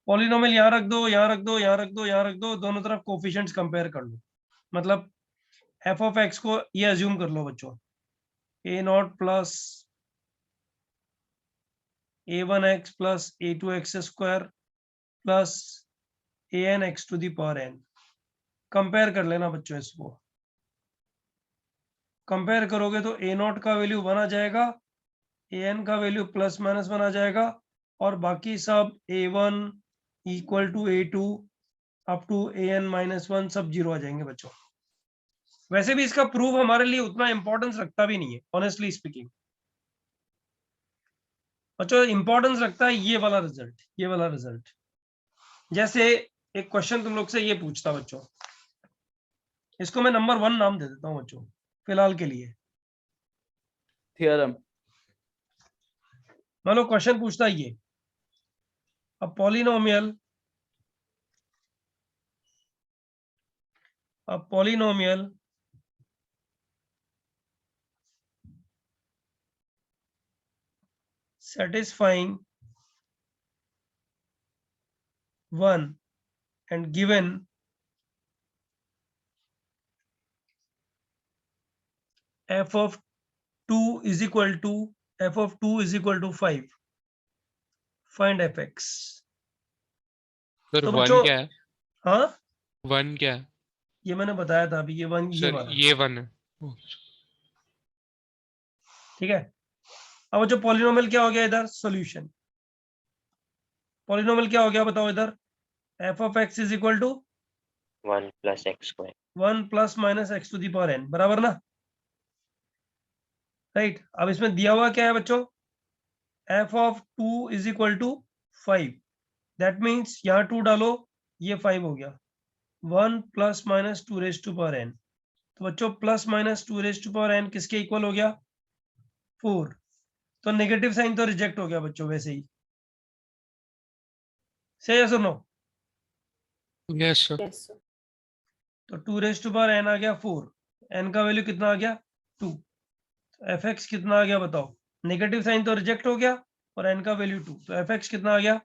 पॉलिनोमियल यहाँ रख दो, यहाँ रख दो, यहाँ रख दो, यहाँ रख दो, दोनों तरफ कोफिशिएंट्स कंपेयर कर लो। मतलब f of x को ये अज्यूम कर लो बच्चों, a0 plus a1x plus a2x square plus an x to the power n। Compare कर लेना बच्चों, इसको कंपेयर करोगे तो a0 का वैल्यू 1 आ जाएगा, an का वैल्यू प्लस माइनस 1 आ जाएगा, और बाकी सब a1 equal to a2 up to an minus 1 सब जीरो आ जाएंगे बच्चों। वैसे भी इसका प्रूफ हमारे लिए उतना इंपॉर्टेंस रखता भी नहीं है, ऑनेस्टली स्पीकिंग। बच्चों इंपॉर्टेंस रखता है ये वाला रिजल्ट, ये वाला रिजल्ट। जैसे एक क्वेश्चन तुम लोग से ये पूछता बच्चों, इसको मैं नंबर 1 नाम दे देता हूं बच्चों फिलहाल के लिए। थ्योरम। मान लो क्वेश्चन पूछता है ये, a polynomial satisfying 1 and given f of 2 is equal to 5, find fx। Sir तो 1 बच्चों, क्या है? हाँ 1 क्या है? ये मैंने बताया था अभी, ये 1 ये सर वाला, ये 1 है। ओह, ठीक है। अब जो पॉलिनोमियल क्या हो गया इधर, सॉल्यूशन। पॉलिनोमियल क्या हो गया बताओ इधर, f of x इज equal to 1 plus x square 1 plus minus x to the power n, बराबर ना? राइट। अब इसमें दिया हुआ क्या है बच्चों, f of 2 is equal to 5, that means यहाँ 2 डालो, ये 5 हो गया। 1 plus minus 2 raise to power n, तो बच्चों plus minus 2 raise to power n किसके इक्वल हो गया, 4। तो नेगेटिव साइन तो रिजेक्ट हो गया बच्चों वैसे ही, सही है सुनो? Yes sir. Yes, sir. तो 2 रेज टू पावर n आ गया 4, n का वैल्यू कितना आ गया 2, एफ एक्स कितना आ गया बताओ, नेगेटिव साइन तो रिजेक्ट हो गया और n का वैल्यू 2, तो एफ एक्स कितना आ गया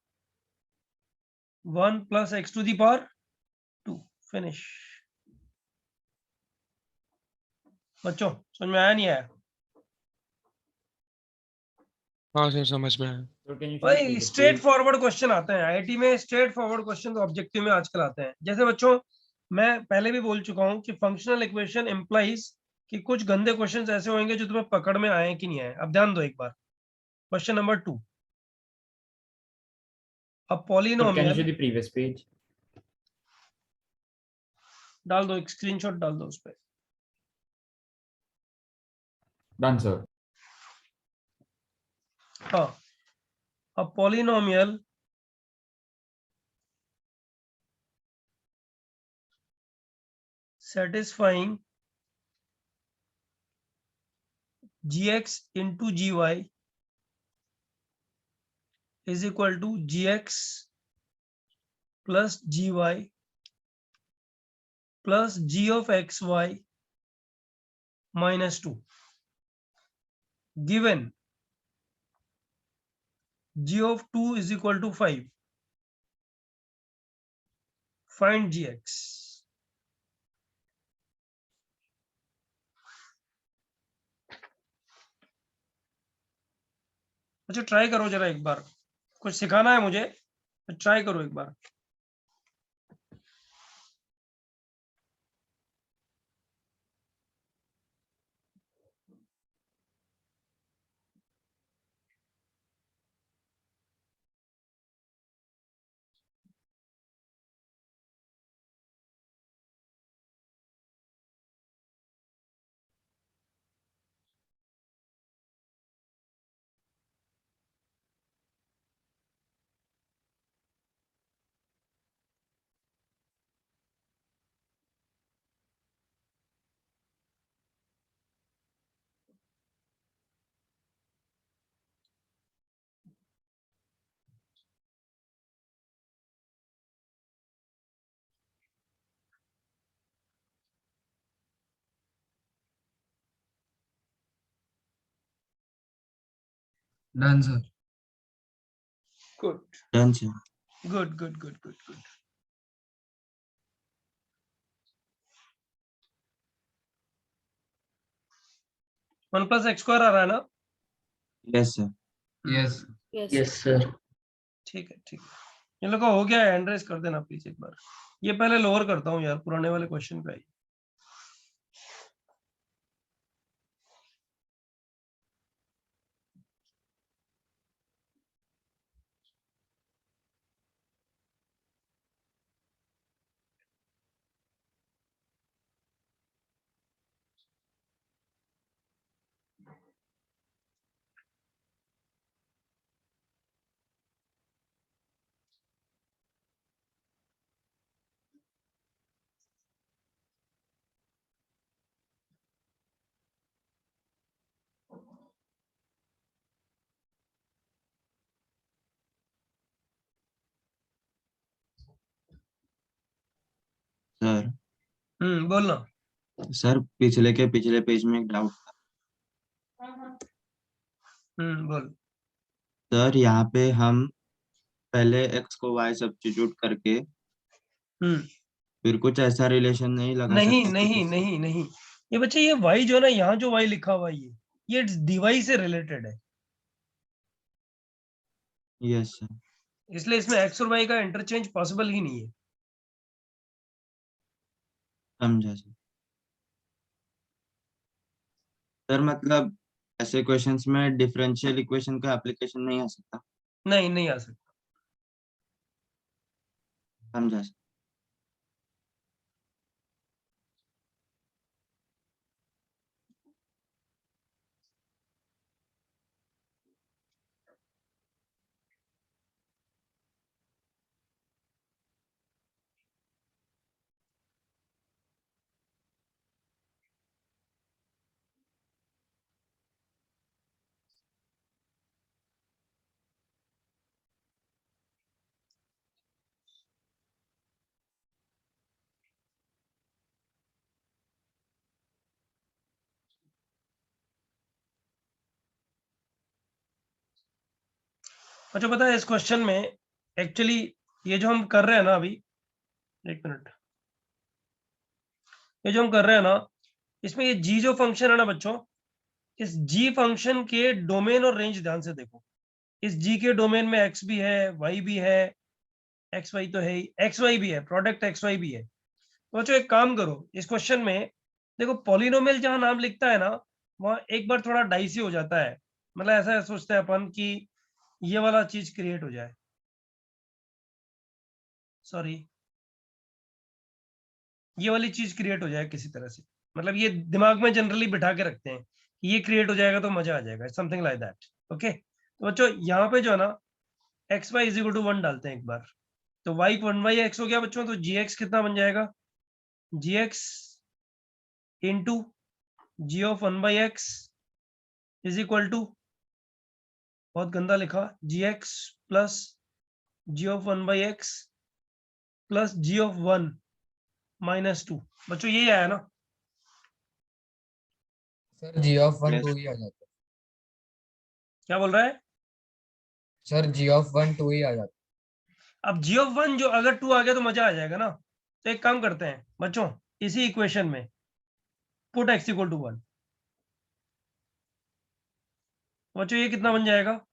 1 plus x to the power 2, finish. बच्चों समझ में आया नहीं आया? हाँ सर समझ में आया। So can you show the भाई previous straight page? Forward question आते हैं आईआईटी में, स्ट्रेट फॉरवर्ड क्वेश्चन ऑब्जेक्टिव में आजकल आते हैं। जैसे बच्चों मैं पहले भी बोल चुका हूं कि फंक्शनल इक्वेशन इंप्लाइज कि कुछ गंदे क्वेश्चंस ऐसे होंगे जो तुम्हें पकड़ में आए कि नहीं आए। अब ध्यान दो एक बार, question number 2, uh So can you polynomial, show the previous page? डाल दो एक स्क्रीनशॉट डाल दो उस पर। Done, sir. हाँ, a polynomial satisfying gx into gy is equal to gx plus gy plus g of xy minus 2, given g of 2 is equal to 5. Find gx. अच्छा ट्राई करो जरा एक बार, कुछ सिखाना है मुझे, ट्राई करो एक बार। Done sir. Good done sir. Good good good good good. 1 plus x square आ रहा है ना? Yes sir. Yes. Yes. Sir. ठीक है ठीक है, ये लोग का हो गया है, हैंड रेस कर देना प्लीज एक बार। ये पहले लोअर करता हूँ यार, पुराने वाले क्वेश्चन पे आई। सर बोलना। सर पिछले के पिछले पेज में एक डाउट था बोल। सर। यहाँ पे हम पहले x को y सब्स्टिट्यूट करके फिर कुछ ऐसा रिलेशन नहीं लगा नहीं सकते नहीं नहीं नहीं, ये बच्चे ये y जो है ना, यहाँ जो y लिखा हुआ है ये dy से रिलेटेड है, यस सर। इसलिए इसमें x और y का इंटरचेंज पॉसिबल ही नहीं है। समझा सर। सर मतलब ऐसे क्वेश्चंस में डिफरेंशियल इक्वेशन का एप्लीकेशन नहीं आ सकता? नहीं नहीं आ सकता। समझा सर। अच्छा पता है इस क्वेश्चन में एक्चुअली ये जो हम कर रहे हैं ना अभी, एक मिनट, ये जो हम कर रहे हैं ना, इसमें ये g जो फंक्शन है ना बच्चों, इस g फंक्शन के डोमेन और रेंज ध्यान से देखो। इस g के डोमेन में x भी है, y भी है, एक्स वाई तो है ही, एक्स वाई भी है, प्रोडक्ट एक्स वाई भी है। तो बच्चों एक काम करो, इस क्वेश्चन में देखो पॉलिनोमियल जहां नाम लिखता है ना, वहां एक बार थोड़ा डाइसी हो जाता है। मतलब ऐसा सोचते हैं अपन कि ये वाला चीज क्रिएट हो जाए, सॉरी ये वाली चीज क्रिएट हो जाए किसी तरह से। मतलब ये दिमाग में जनरली बिठा के रखते हैं कि ये क्रिएट हो जाएगा तो मजा आ जाएगा, समथिंग लाइक दैट। ओके तो बच्चों यहाँ पे जो है ना, x y is equal to 1 डालते हैं एक बार, तो y 1/x हो गया बच्चों, तो gx कितना बन जाएगा, gx into g of 1/x is equal to, बहुत गंदा लिखा, gx plus g of 1/x plus g of 1 minus 2। बच्चों यही आया ना? Sir g of 1 Yes. 2 ही आ जाता है। क्या बोल रहा है? सर g(1) 2 ही आ जाता। अब g(1) जो अगर 2 आ गया तो मजा आ जाएगा ना। तो एक काम करते हैं बच्चों, इसी इक्वेशन में पुट x = 1। बच्चों ये कितना बन जाएगा?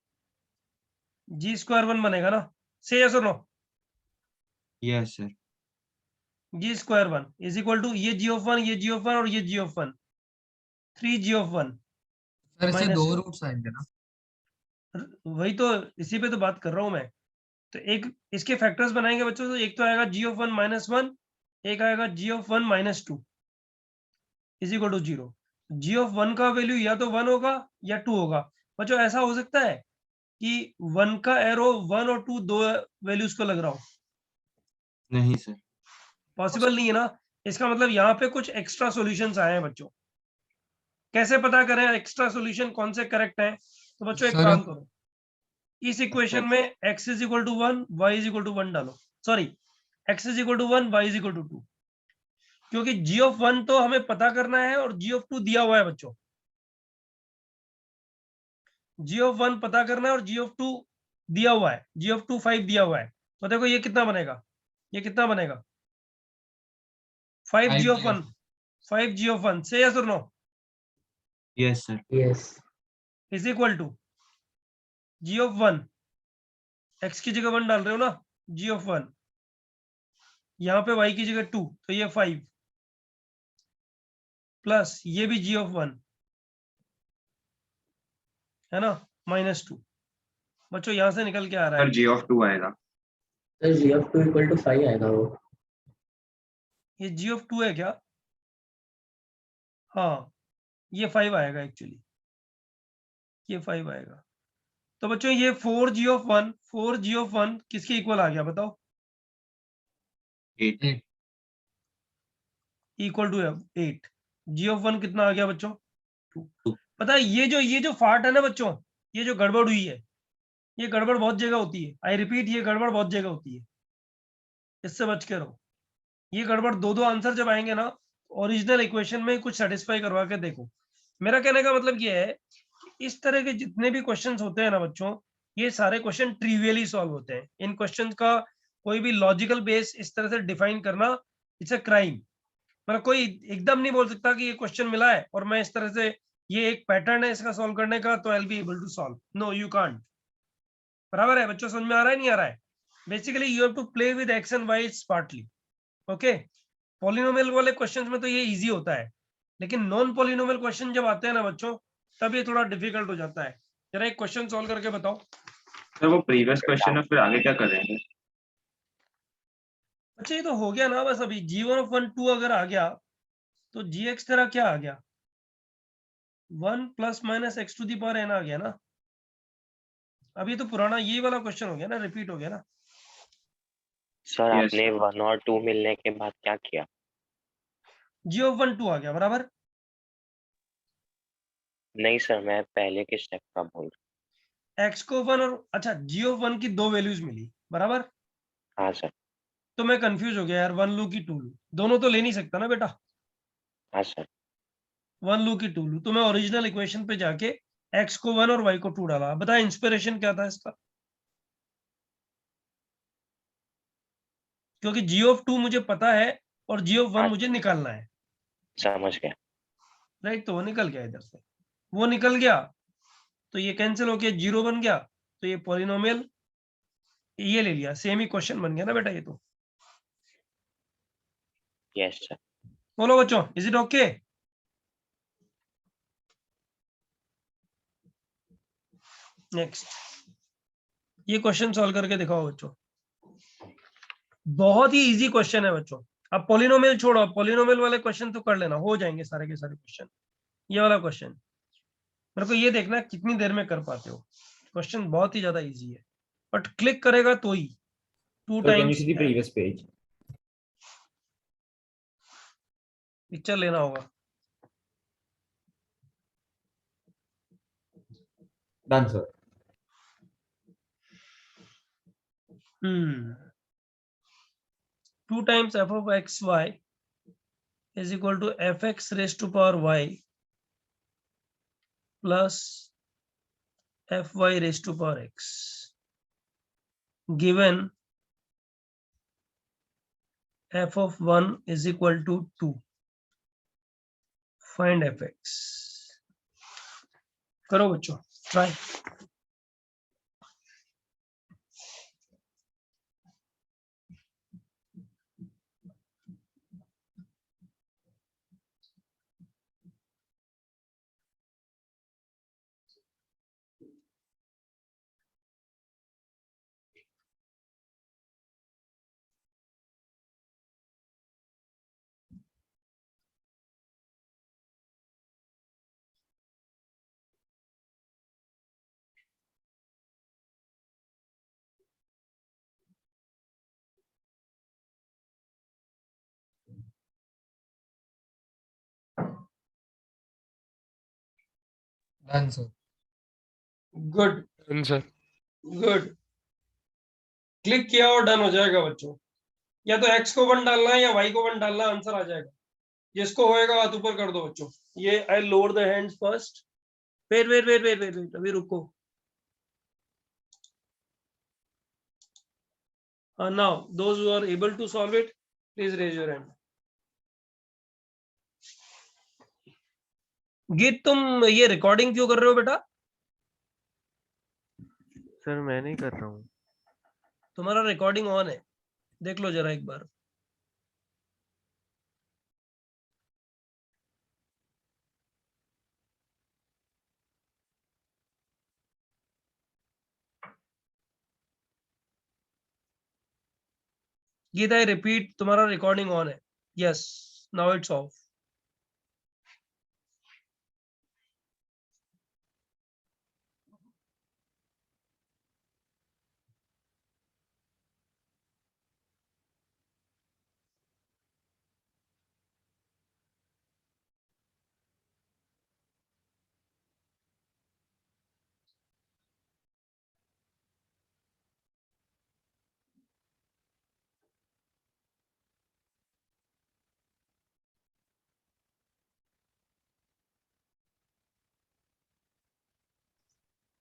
g² 1 बनेगा ना, से यस और नो? Yes sir. g² 1 = ये g(1), ये g(1) और ये g(1), 3g(1). सर इससे minus 2 1। रूट्स आएंगे ना? वही तो, इसी पे तो बात कर रहा हूं मैं। तो एक इसके फैक्टर्स बनाएंगे बच्चों, तो एक तो आएगा g(1 - 1), एक आएगा g(1 - 2) = 0। g(1) का वैल्यू या तो 1 होगा या 2 होगा। बच्चों ऐसा हो सकता है कि 1 का एरो 1 और 2 दो वैल्यूज को लग रहा हो? नहीं सर। पॉसिबल नहीं है ना। इसका मतलब यहाँ पे कुछ एक्स्ट्रा सॉल्यूशंस आए हैं बच्चों। कैसे पता करें एक्स्ट्रा सॉल्यूशन कौन से करेक्ट हैं? तो बच्चों एक सर काम करो, इस इक्वेशन में x = 1, y = 1 डालो। सॉरी, x = 1, y = 2, क्योंकि g(1) तो हमें पता करना है और g(2) दिया हुआ है बच्चों। g(1) पता करना है और g(2) दिया हुआ है, g(2) 5 दिया हुआ है। तो देखो ये कितना बनेगा, ये कितना बनेगा? 5g(1), 5g(1), से यस और no? Yes sir. Yes. = g(1), x की जगह 1 डाल रहे हो ना, g(1), यहाँ पे y की जगह 2, तो ये 5 प्लस ये भी g(1) है ना, -2। बच्चों यहां से निकल के आ रहा सर है g(2) आएगा। सर g(2) = 5 आएगा वो। ये g(2) है क्या? हाँ, ये 5 आएगा एक्चुअली, ये 5 आएगा। तो बच्चों ये 4g(1) किसके इक्वल आ गया बताओ? 8। = 8। g(1) कितना आ गया बच्चों? 2। पता है ये जो फार्ट है ना बच्चों, ये जो गड़बड़ हुई है, ये गड़बड़ बहुत जगह होती है। आई रिपीट, ये गड़बड़ बहुत जगह होती है, इससे बच के रहो। ये गड़बड़ दो आंसर जब आएंगे ना, ओरिजिनल इक्वेशन में कुछ सेटिस्फाई करवा के देखो। मेरा कहने का मतलब ये है, इस तरह के जितने भी क्वेश्चंस होते हैं ना बच्चों, ये सारे क्वेश्चन ट्रिवियली सॉल्व होते हैं। इन क्वेश्चंस का कोई भी लॉजिकल बेस इस तरह से डिफाइन करना, इट्स अ क्राइम। मतलब कोई एकदम नहीं बोल सकता कि ये क्वेश्चन मिला है और मैं इस तरह से, ये एक पैटर्न है इसका सॉल्व करने का, तो I will be able to solve. No, you can't. बराबर है बच्चों? समझ में आ रहा है नहीं आ रहा है? Basically you have to play with x and y smartly. Okay, polynomial वाले क्वेश्चंस में तो ये इजी होता है, लेकिन नॉन पॉलिनोमियल क्वेश्चन जब आते हैं ना बच्चों, तब ये थोड़ा डिफिकल्ट हो जाता है। जरा एक क्वेश्चन सॉल्व करके बताओ। सर वो प्रीवियस क्वेश्चन है, फिर आगे क्या करेंगे? अच्छा ये तो हो गया ना बस। अभी g(1) 2 अगर आ गया तो gx तेरा क्या आ गया? 1 ± x⁴ आ गया ना। अभी तो पुराना ये वाला क्वेश्चन हो गया ना, रिपीट हो गया ना। सर Yes, आपने 1 और 2 मिलने के बाद क्या किया? g(1) 2 आ गया बराबर। नहीं सर, मैं पहले के स्टेप का बोल रहा x को 1 और अच्छा g(1) की 2 वैल्यूज मिली बराबर। हूँ। हाँ सर। तो मैं कंफ्यूज हो गया यार, 1 लू की 2 लू, दोनों तो ले नहीं सकता ना बेटा। हाँ सर। 1 लू की 2 लू, तो मैं ओरिजिनल इक्वेशन पे जाके x को 1 और y को 2 डाला। बता इंस्पिरेशन क्या था इसका? क्योंकि g(2) मुझे पता है और g(1) हाँ, मुझे निकालना है, समझ गया। राइट? तो वो निकल गया इधर से, वो निकल गया तो ये कैंसिल होके 0 बन गया। तो ये पॉलिनोमियल ये ले लिया, सेम ही क्वेश्चन बन गया ना बेटा ये तो। Yes sir. बोलो बच्चों, इज इट ओके? नेक्स्ट, ये क्वेश्चन सॉल्व करके दिखाओ बच्चों। बहुत ही इजी क्वेश्चन है बच्चों। अब पॉलिनोमियल छोड़ो, पॉलिनोमियल वाले क्वेश्चन तो कर लेना, हो जाएंगे सारे के सारे क्वेश्चन। ये वाला क्वेश्चन मेरे को ये देखना कितनी देर में कर पाते हो। क्वेश्चन बहुत ही ज्यादा इजी है, बट क्लिक करेगा तो ही 2 So can you times see the previous page? Picture लेना होगा। Done, sir. 2 times f of xy is equal to fx raised to power y plus fy raised to power x. Given f of 1 is equal to 2, find fx. करो बच्चों, try. Done, sir. Good Done, sir. Good. Click किया और डन हो जाएगा बच्चों. या तो x को 1 डालना है या y को 1 डालना, आंसर आ जाएगा. जिसको होएगा हाथ ऊपर कर दो बच्चों. ये I lower the hands first. Wait अभी रुको. Now those who are able to solve it, please raise your hand. Geet, तुम ये रिकॉर्डिंग क्यों कर रहे हो बेटा? सर मैं नहीं कर रहा हूँ. तुम्हारा रिकॉर्डिंग ऑन है, देख लो जरा एक बार. गीत, आई रिपीट, तुम्हारा रिकॉर्डिंग ऑन है. Yes, now it's of.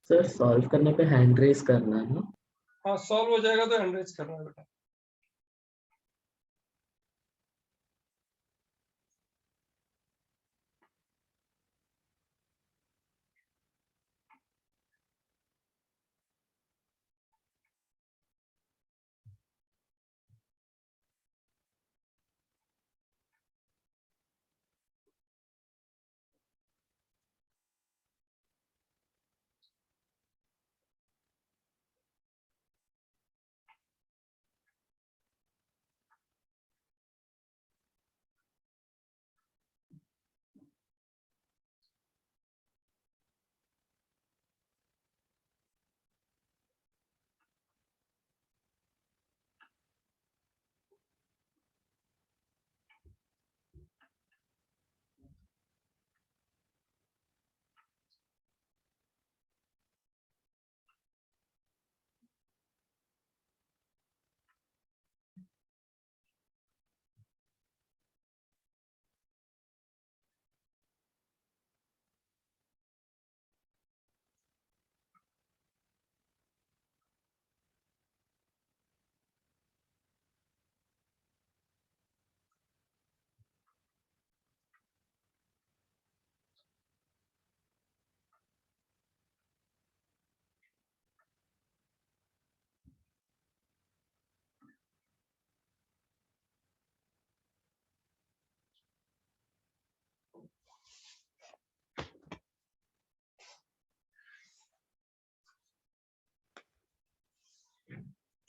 Sir solve करने पे हैंड रेस करना है ना? हाँ, सॉल्व हो जाएगा तो हैंड रेज करना है बेटा.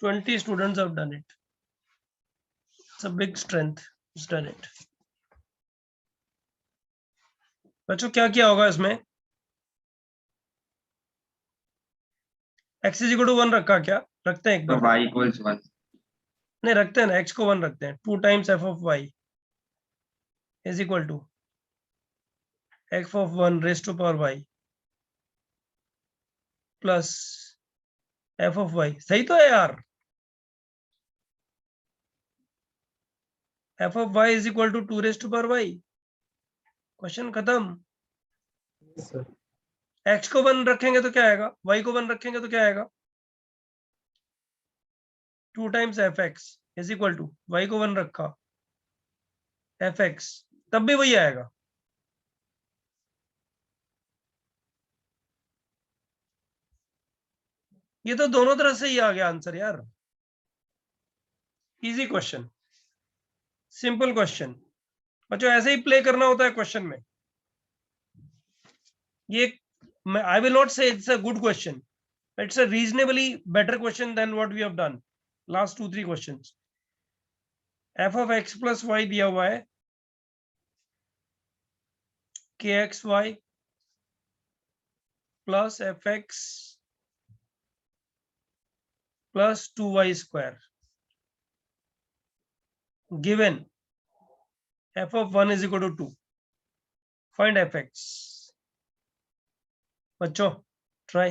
Twenty students have done it. It's a big strength. It's done it. बच्चों क्या किया होगा इसमें? x is equal to 1 रखा क्या? रखते हैं एक तो बार. y equals 1. नहीं रखते हैं ना, x को 1 रखते हैं. 2 times f of y is equal to f of 1 raised to power y plus f of y. सही तो है यार. f of y is equal to 2 raised to power y. Question खत्म. सर x को 1 रखेंगे तो क्या आएगा? y को 1 रखेंगे तो क्या आएगा? 2 times f x is equal to y को 1 रखा एफ एक्स, तब भी वही आएगा। ये तो दोनों तरफ से ही आ गया आंसर यार। Easy question, simple question. बच्चों ऐसे ही प्ले करना होता है क्वेश्चन में। ये आई विल नॉट से it's a good question, it's a reasonably better question than what we have done last 2-3 questions. f of x plus y दिया हुआ है kxy plus fx plus 2y square given f of 1 is equal to 2. Find fx. बच्चों try.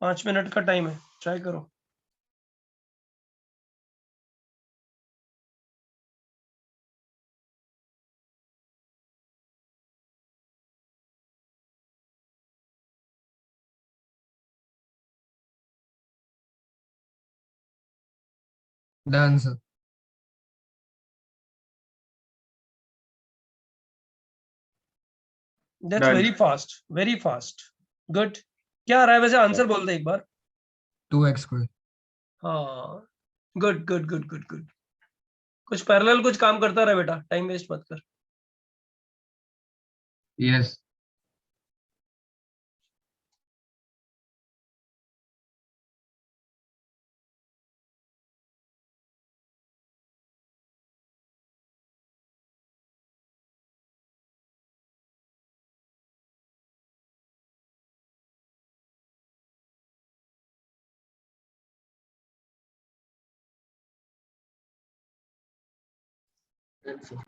पाँच मिनट का टाइम है, ट्राई करो। Done, sir. That's Done. very fast, very fast. Good. क्या आ रहा है वैसे? आंसर बोल दे एक बार। 2x square. हाँ, good good good good good. कुछ पैरेलल कुछ काम करता रहे बेटा, टाइम वेस्ट मत कर। Yes. Done, sir.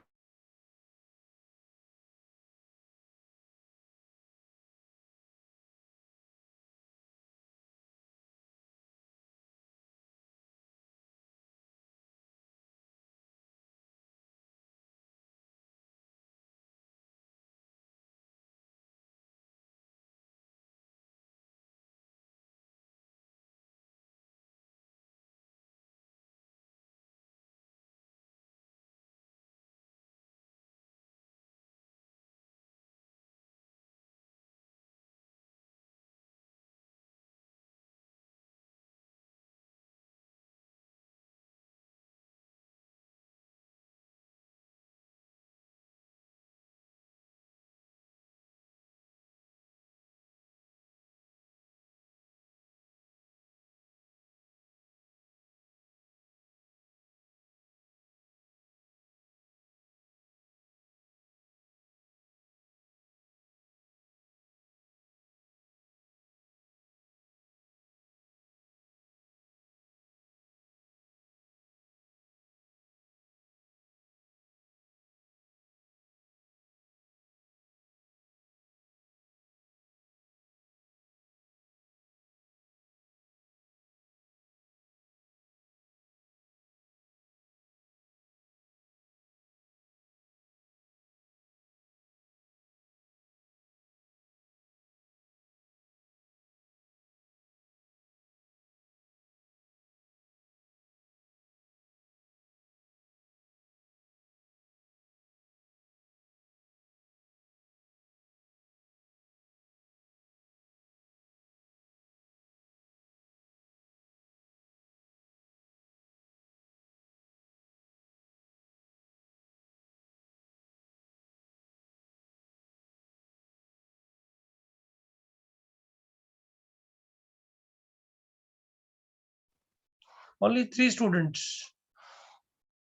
Only 3 students.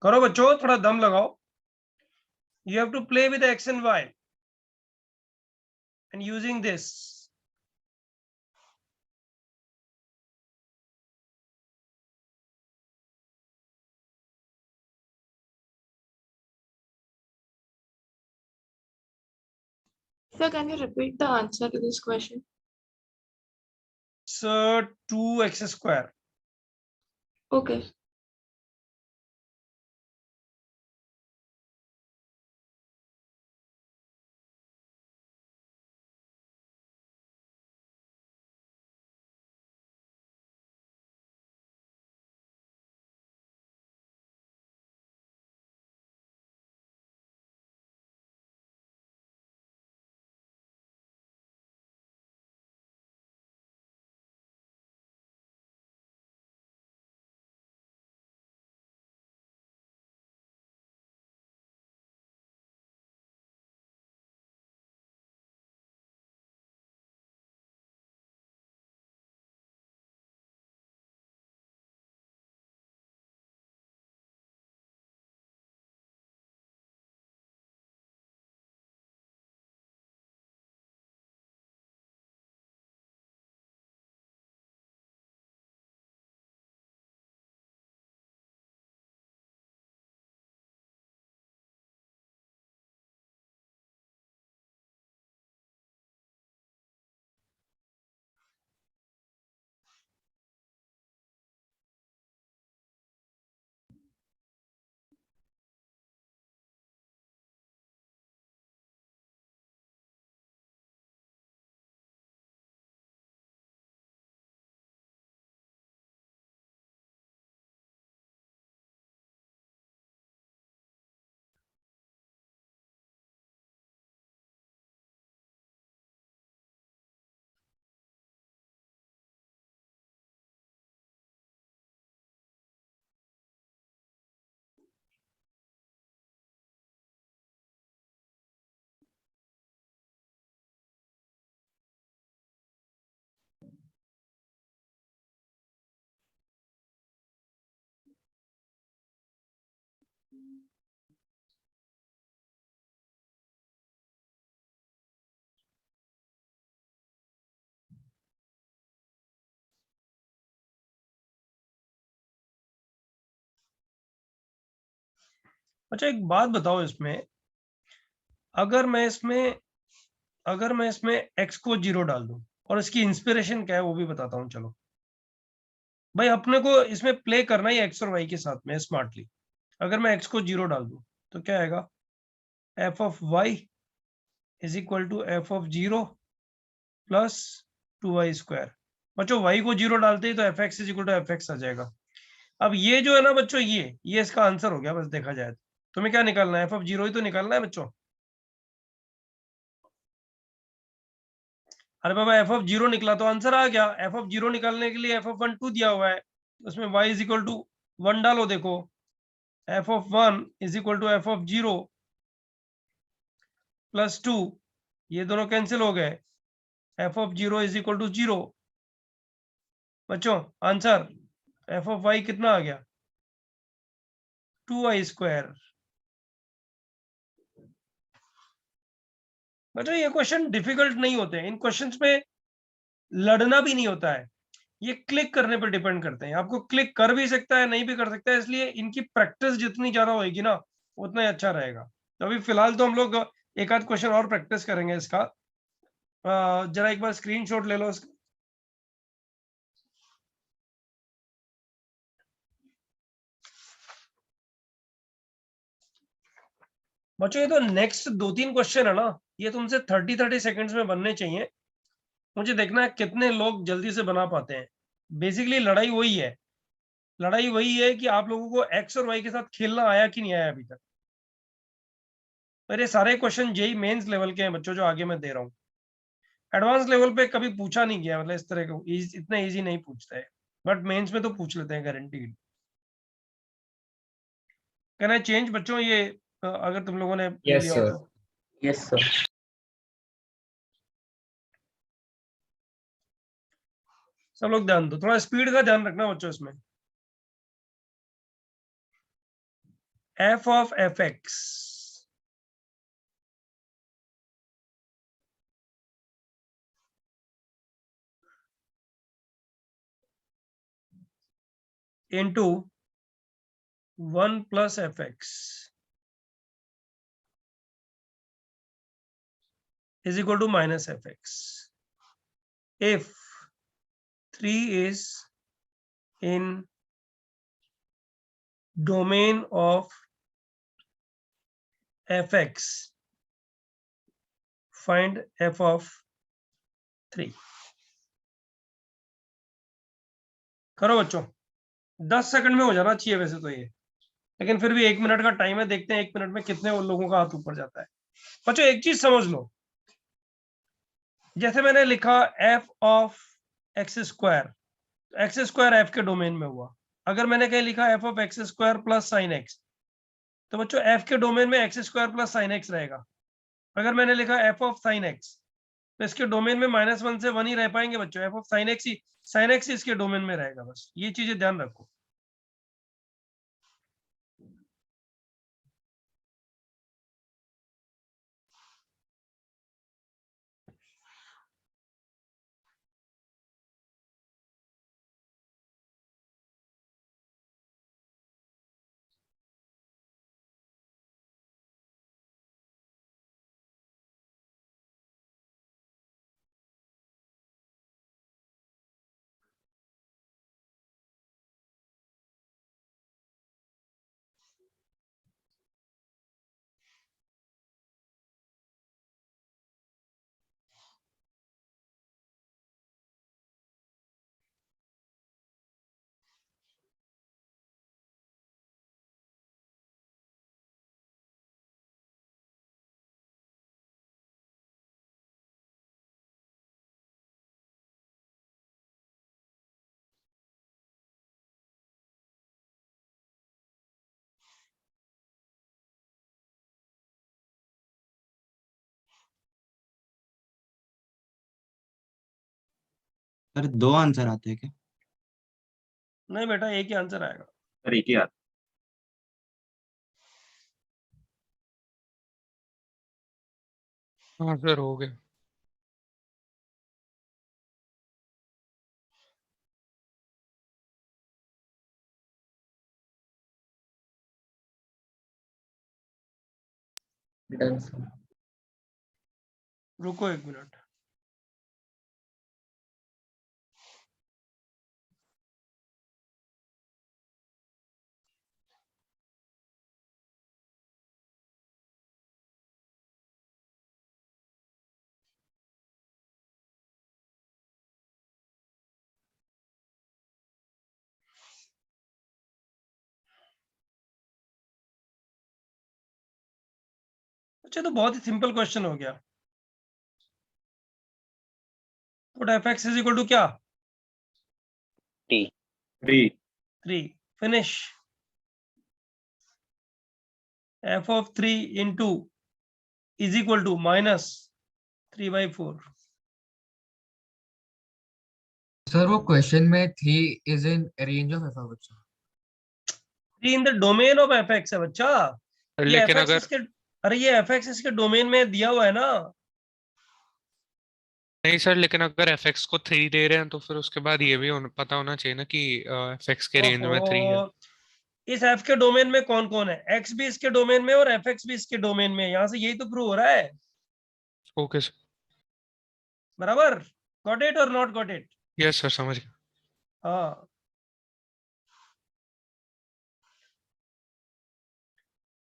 करो बच्चों, थोड़ा दम लगाओ। You have to play with x and y and using this. Sir, can you repeat the answer to this question? So 2x square. Okay. अच्छा एक बात बताओ, इसमें अगर मैं इसमें x को 0 डाल दूं, और इसकी इंस्पिरेशन क्या है वो भी बताता हूँ। चलो भाई, अपने को इसमें प्ले करना ही x और y के साथ में स्मार्टली। अगर मैं x को 0 डाल दूं तो क्या आएगा? f of y is equal to f of 0 plus 2y square. बच्चों y को 0 डालते ही तो f x is equal to f x आ जाएगा। अब ये जो है ना बच्चों, ये इसका आंसर हो गया। बस देखा जाए तो तुम्हें क्या निकालना है? f ऑफ 0 ही तो निकालना है बच्चों। अरे बाबा, f ऑफ 0 निकला तो आंसर आ गया। f ऑफ 0 निकालने के लिए f ऑफ 1 2 दिया हुआ है, उसमें y इज इक्वल टू 1 डालो। देखो f of 1 is equal to f of 0 plus 2, ये दोनों कैंसिल हो गए। f of 0 is equal to 0। बच्चों आंसर f ऑफ y कितना आ गया? 2y square. बच्चों ये क्वेश्चन डिफिकल्ट नहीं होते हैं, इन क्वेश्चंस में लड़ना भी नहीं होता है, ये क्लिक करने पर डिपेंड करते हैं। आपको क्लिक कर भी सकता है, नहीं भी कर सकता है, इसलिए इनकी प्रैक्टिस जितनी ज्यादा होगी ना उतना ही अच्छा रहेगा। तो अभी फिलहाल तो हम लोग एक आध क्वेश्चन और प्रैक्टिस करेंगे इसका। जरा एक बार स्क्रीनशॉट ले लो इसका। बच्चों ये तो नेक्स्ट 2-3 क्वेश्चन है ना, ये तुमसे 30-30 सेकंड्स में बनने चाहिए। मुझे देखना है कितने लोग जल्दी से बना पाते हैं। बेसिकली लड़ाई वही है, लड़ाई वही है कि आप लोगों को एक्स और वाई के साथ खेलना आया कि नहीं आया अभी तक। मेरे सारे क्वेश्चन जेई मेंस लेवल के हैं बच्चों, जो आगे मैं दे रहा हूँ। एडवांस लेवल पे कभी पूछा नहीं गया, मतलब इस तरह का इतना इजी नहीं पूछता है, बट मेंस में तो पूछ लेते हैं गारंटीड। कैन आई चेंज बच्चों ये, अगर तुम लोगों ने ले Yes, लिया हो sir. तो? Yes sir. सब लोग ध्यान दो, थोड़ा स्पीड का ध्यान रखना बच्चों इसमें। F of f x into 1 plus f x is equal to minus fx if 3 is in domain of fx, find f of 3। करो बच्चों, 10 सेकंड में हो जाना चाहिए वैसे तो ये, लेकिन फिर भी 1 मिनट का टाइम है, देखते हैं 1 मिनट में कितने उन लोगों का हाथ ऊपर जाता है। बच्चों एक चीज समझ लो, जैसे मैंने लिखा f of x square, x square F के डोमेन में हुआ। अगर मैंने कहीं लिखा f of x square plus sine x, तो बच्चों f के डोमेन में x square plus sine x रहेगा। अगर मैंने लिखा f ऑफ साइन एक्स, तो इसके डोमेन में -1 से 1 ही रह पाएंगे बच्चों। f ऑफ साइन एक्स इसके डोमेन में रहेगा। बस ये चीजें ध्यान रखो। सर 2 आंसर आते हैं क्या? नहीं बेटा, एक ही आंसर आएगा। सर एक ही आता हाँ सर हो गया। Done sir. रुको एक मिनट। अच्छा, तो बहुत ही सिंपल क्वेश्चन हो गया। Put f x is equal to क्या? टी 3. 3। Finish. F of 3 into is equal to -3/4। Sir वो क्वेश्चन में 3 is in range of f बच्चा। 3 in the domain of f x है बच्चा। ये एफ लेकिन एक्स अगर इसके, अरे ये एफ एक्स इसके डोमेन में दिया हुआ है ना। नहीं सर, लेकिन अगर एफ एक्स को 3 दे रहे हैं तो फिर उसके बाद ये भी पता होना चाहिए ना कि एफ एक्स के रेंज में 3 है। ओहो, इस एफ के डोमेन में कौन कौन है? एक्स भी इसके डोमेन में और एफ एक्स भी इसके डोमेन में। यहां से यही तो प्रूव हो रहा है। Okay sir. बराबर। गॉट इट और not got it? Yes sir, समझ गया। हाँ।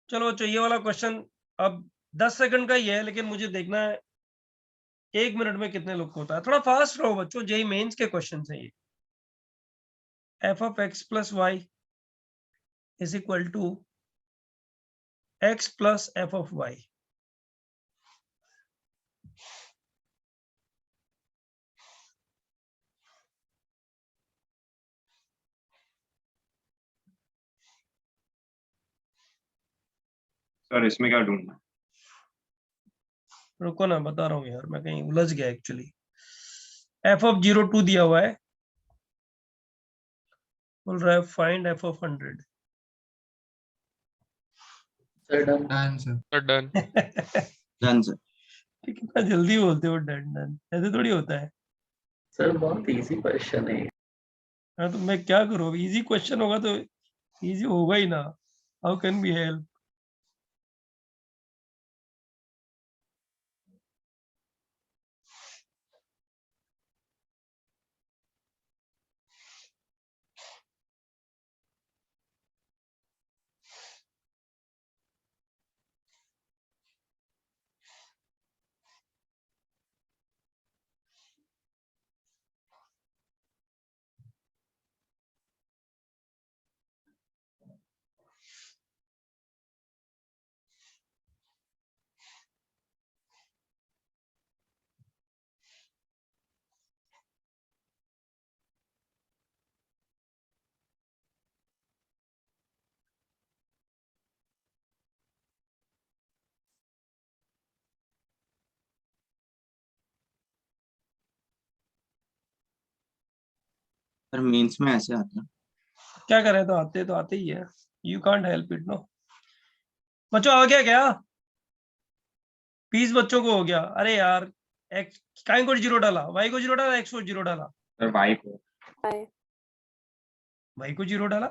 चलो बच्चों, ये वाला क्वेश्चन अब 10 सेकंड का ही है, लेकिन मुझे देखना है 1 मिनट में कितने लोग को होता है। थोड़ा फास्ट रहो बच्चों, जेई मेंस के क्वेश्चन है ये। F of x plus y is equal to x plus f of y. Sir इसमें क्या ढूंढना? रुको ना, बता रहा हूँ यार, मैं कहीं उलझ गया एक्चुअली। एफ ऑफ 02 दिया हुआ है, बोल रहा है find f of 100। Sir done. Done sir. Sir done. Done sir. कितना जल्दी बोलते हो डन डन, ऐसे थोड़ी होता है। सर बहुत इजी क्वेश्चन है। हाँ, तो मैं क्या करूँ? इजी क्वेश्चन होगा तो इजी होगा ही ना। How can be help? Sir means में ऐसे आता है। क्या करें, तो आते ही है। You can't help it no. बच्चों आ गया क्या? 20 बच्चों को हो गया। अरे यार, एक्स काय को 0 डाला, वाई को 0 डाला, एक्स को 0 डाला। सर y को वाई को 0 डाला।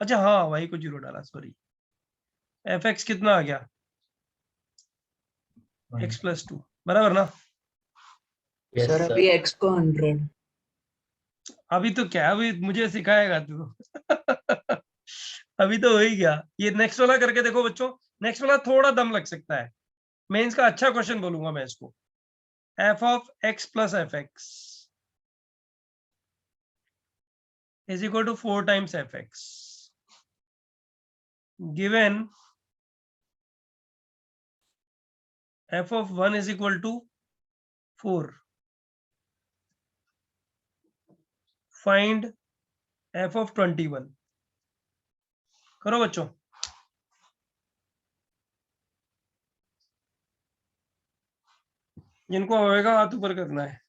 अच्छा हाँ, वाई को 0 डाला, सॉरी। एफ एक्स कितना आ गया? एक्स प्लस 2, बराबर ना? Yes sir sir. अभी एक्स को 100। अभी तो क्या, अभी मुझे सिखाएगा तू? अभी तो हो ही गया। ये नेक्स्ट वाला करके देखो बच्चों। नेक्स्ट वाला थोड़ा दम लग सकता है। मैं इसका अच्छा क्वेश्चन बोलूंगा मैं इसको। F of x plus f x is equal to 4 times f x given f of 1 is equal to 4। Find f of 21। करो बच्चों। जिनको होएगा हाथ ऊपर करना है।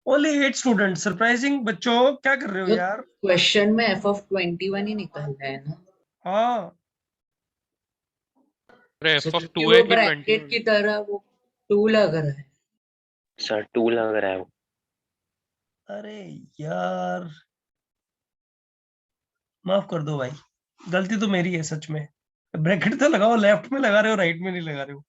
Only 8 student, surprising. बच्चों क्या कर रहे हो यार? क्वेश्चन में f(21) ही निकल रहा है ना। हाँ, अरे So, f(2) क्योंकि है वो कि ब्रैकेट 21? की तरह वो 2 लग रहा है। सर 2 लग रहा है वो। अरे यार माफ कर दो भाई, गलती तो मेरी है सच में। ब्रैकेट तो लगाओ, लेफ्ट में लगा रहे हो, राइट में नहीं लगा रहे हो।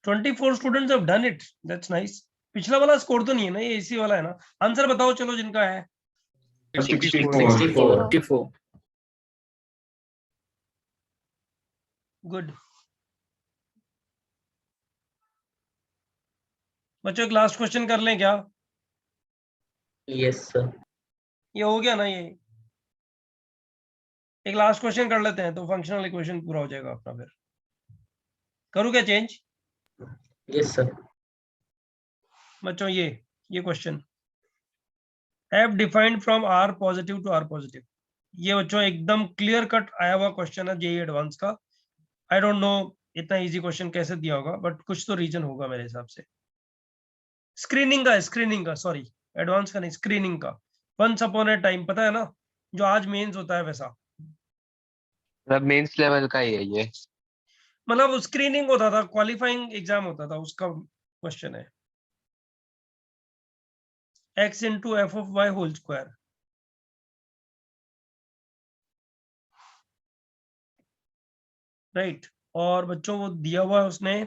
"24 students have done it, that's nice." पिछला वाला स्कोर तो नहीं है ना, ये इसी वाला है ना? आंसर बताओ चलो जिनका है। 64। गुड। बच्चों एक लास्ट क्वेश्चन कर लें क्या? Yes sir. ये हो गया ना ये? एक लास्ट क्वेश्चन कर लेते हैं तो फंक्शनल इक्वेशन पूरा हो जाएगा अपना। फिर करूँ क्या चेंज? Yes sir. बच्चों ये question, f defined from r positive to r positive, ये बच्चों एकदम क्लियर कट आया हुआ क्वेश्चन है जेईई एडवांस का। आई डोंट नो इतना इजी क्वेश्चन कैसे दिया होगा, बट कुछ तो रीजन होगा मेरे हिसाब से। स्क्रीनिंग का सॉरी, एडवांस का नहीं, स्क्रीनिंग का। वंस अपॉन ए टाइम, पता है ना, जो आज मेंस होता है वैसा। मतलब मेंस लेवल का ही है ये। मतलब स्क्रीनिंग होता था, क्वालिफाइंग एग्जाम होता था, उसका क्वेश्चन है। x into f of y whole square. Right. और बच्चों वो दिया हुआ है उसने,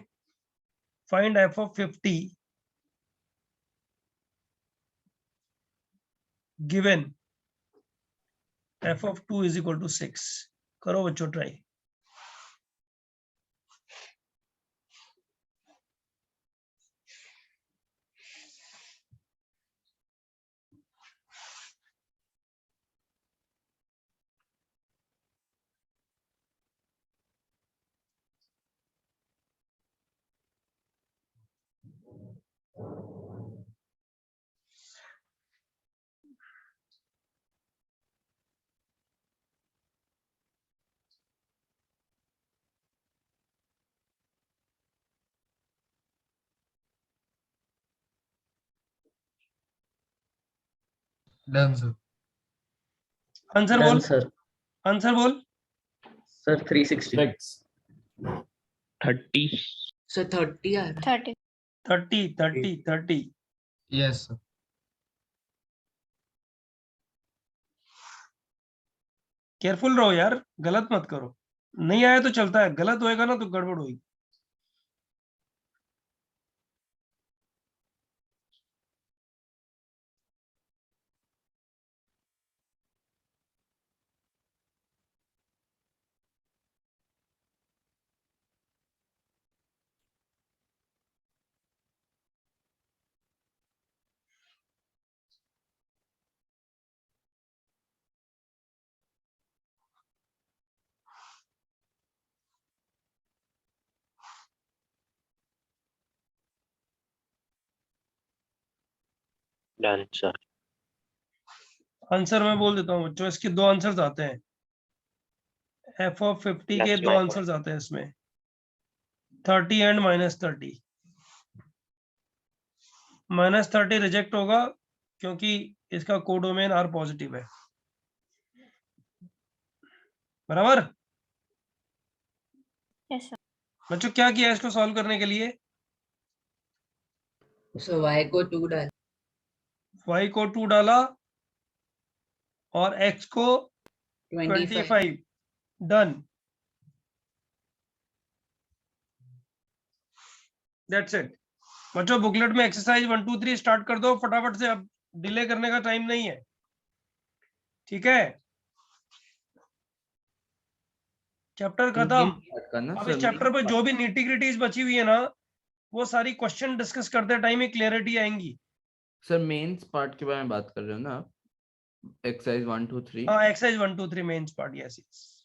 find f of 50 given f of 2 is equal to 6। करो बच्चों try. Done sir. Answer done बोल, सर। आंसर बोल। सर 360। 30। सर 30 आ रहा है। 30। Yes sir. केयरफुल रहो यार, गलत मत करो। नहीं आया तो चलता है, गलत होएगा ना तो गड़बड़ होगी। Done sir. आंसर मैं बोल देता हूँ बच्चों, इसके दो आंसर्स आते हैं। एफ ऑफ 50 के प्लस दो माइनस। आंसर्स आते हैं इसमें, 30 एंड -30। -30 रिजेक्ट होगा क्योंकि इसका कोडोमेन आर पॉजिटिव है। बराबर। Yes sir. बच्चों क्या किया इसको सॉल्व करने के लिए? सो y को 2 डाल। y को 2 डाला और x को 25। 25। डन। दैट्स इट बच्चों। बुकलेट में एक्सरसाइज 1 2 3 स्टार्ट कर दो फटाफट से, अब डिले करने का टाइम नहीं है, ठीक है। चैप्टर खत्म। अब इस चैप्टर पे जो भी निटी ग्रिटीज बची हुई है ना, वो सारी क्वेश्चन डिस्कस करते टाइम एक क्लैरिटी आएंगी। सर मेंस पार्ट के बारे में बात कर रहे हो ना आप? एक्सरसाइज 1 2 3। हाँ exercise 1 2 3 mains part, yes yes.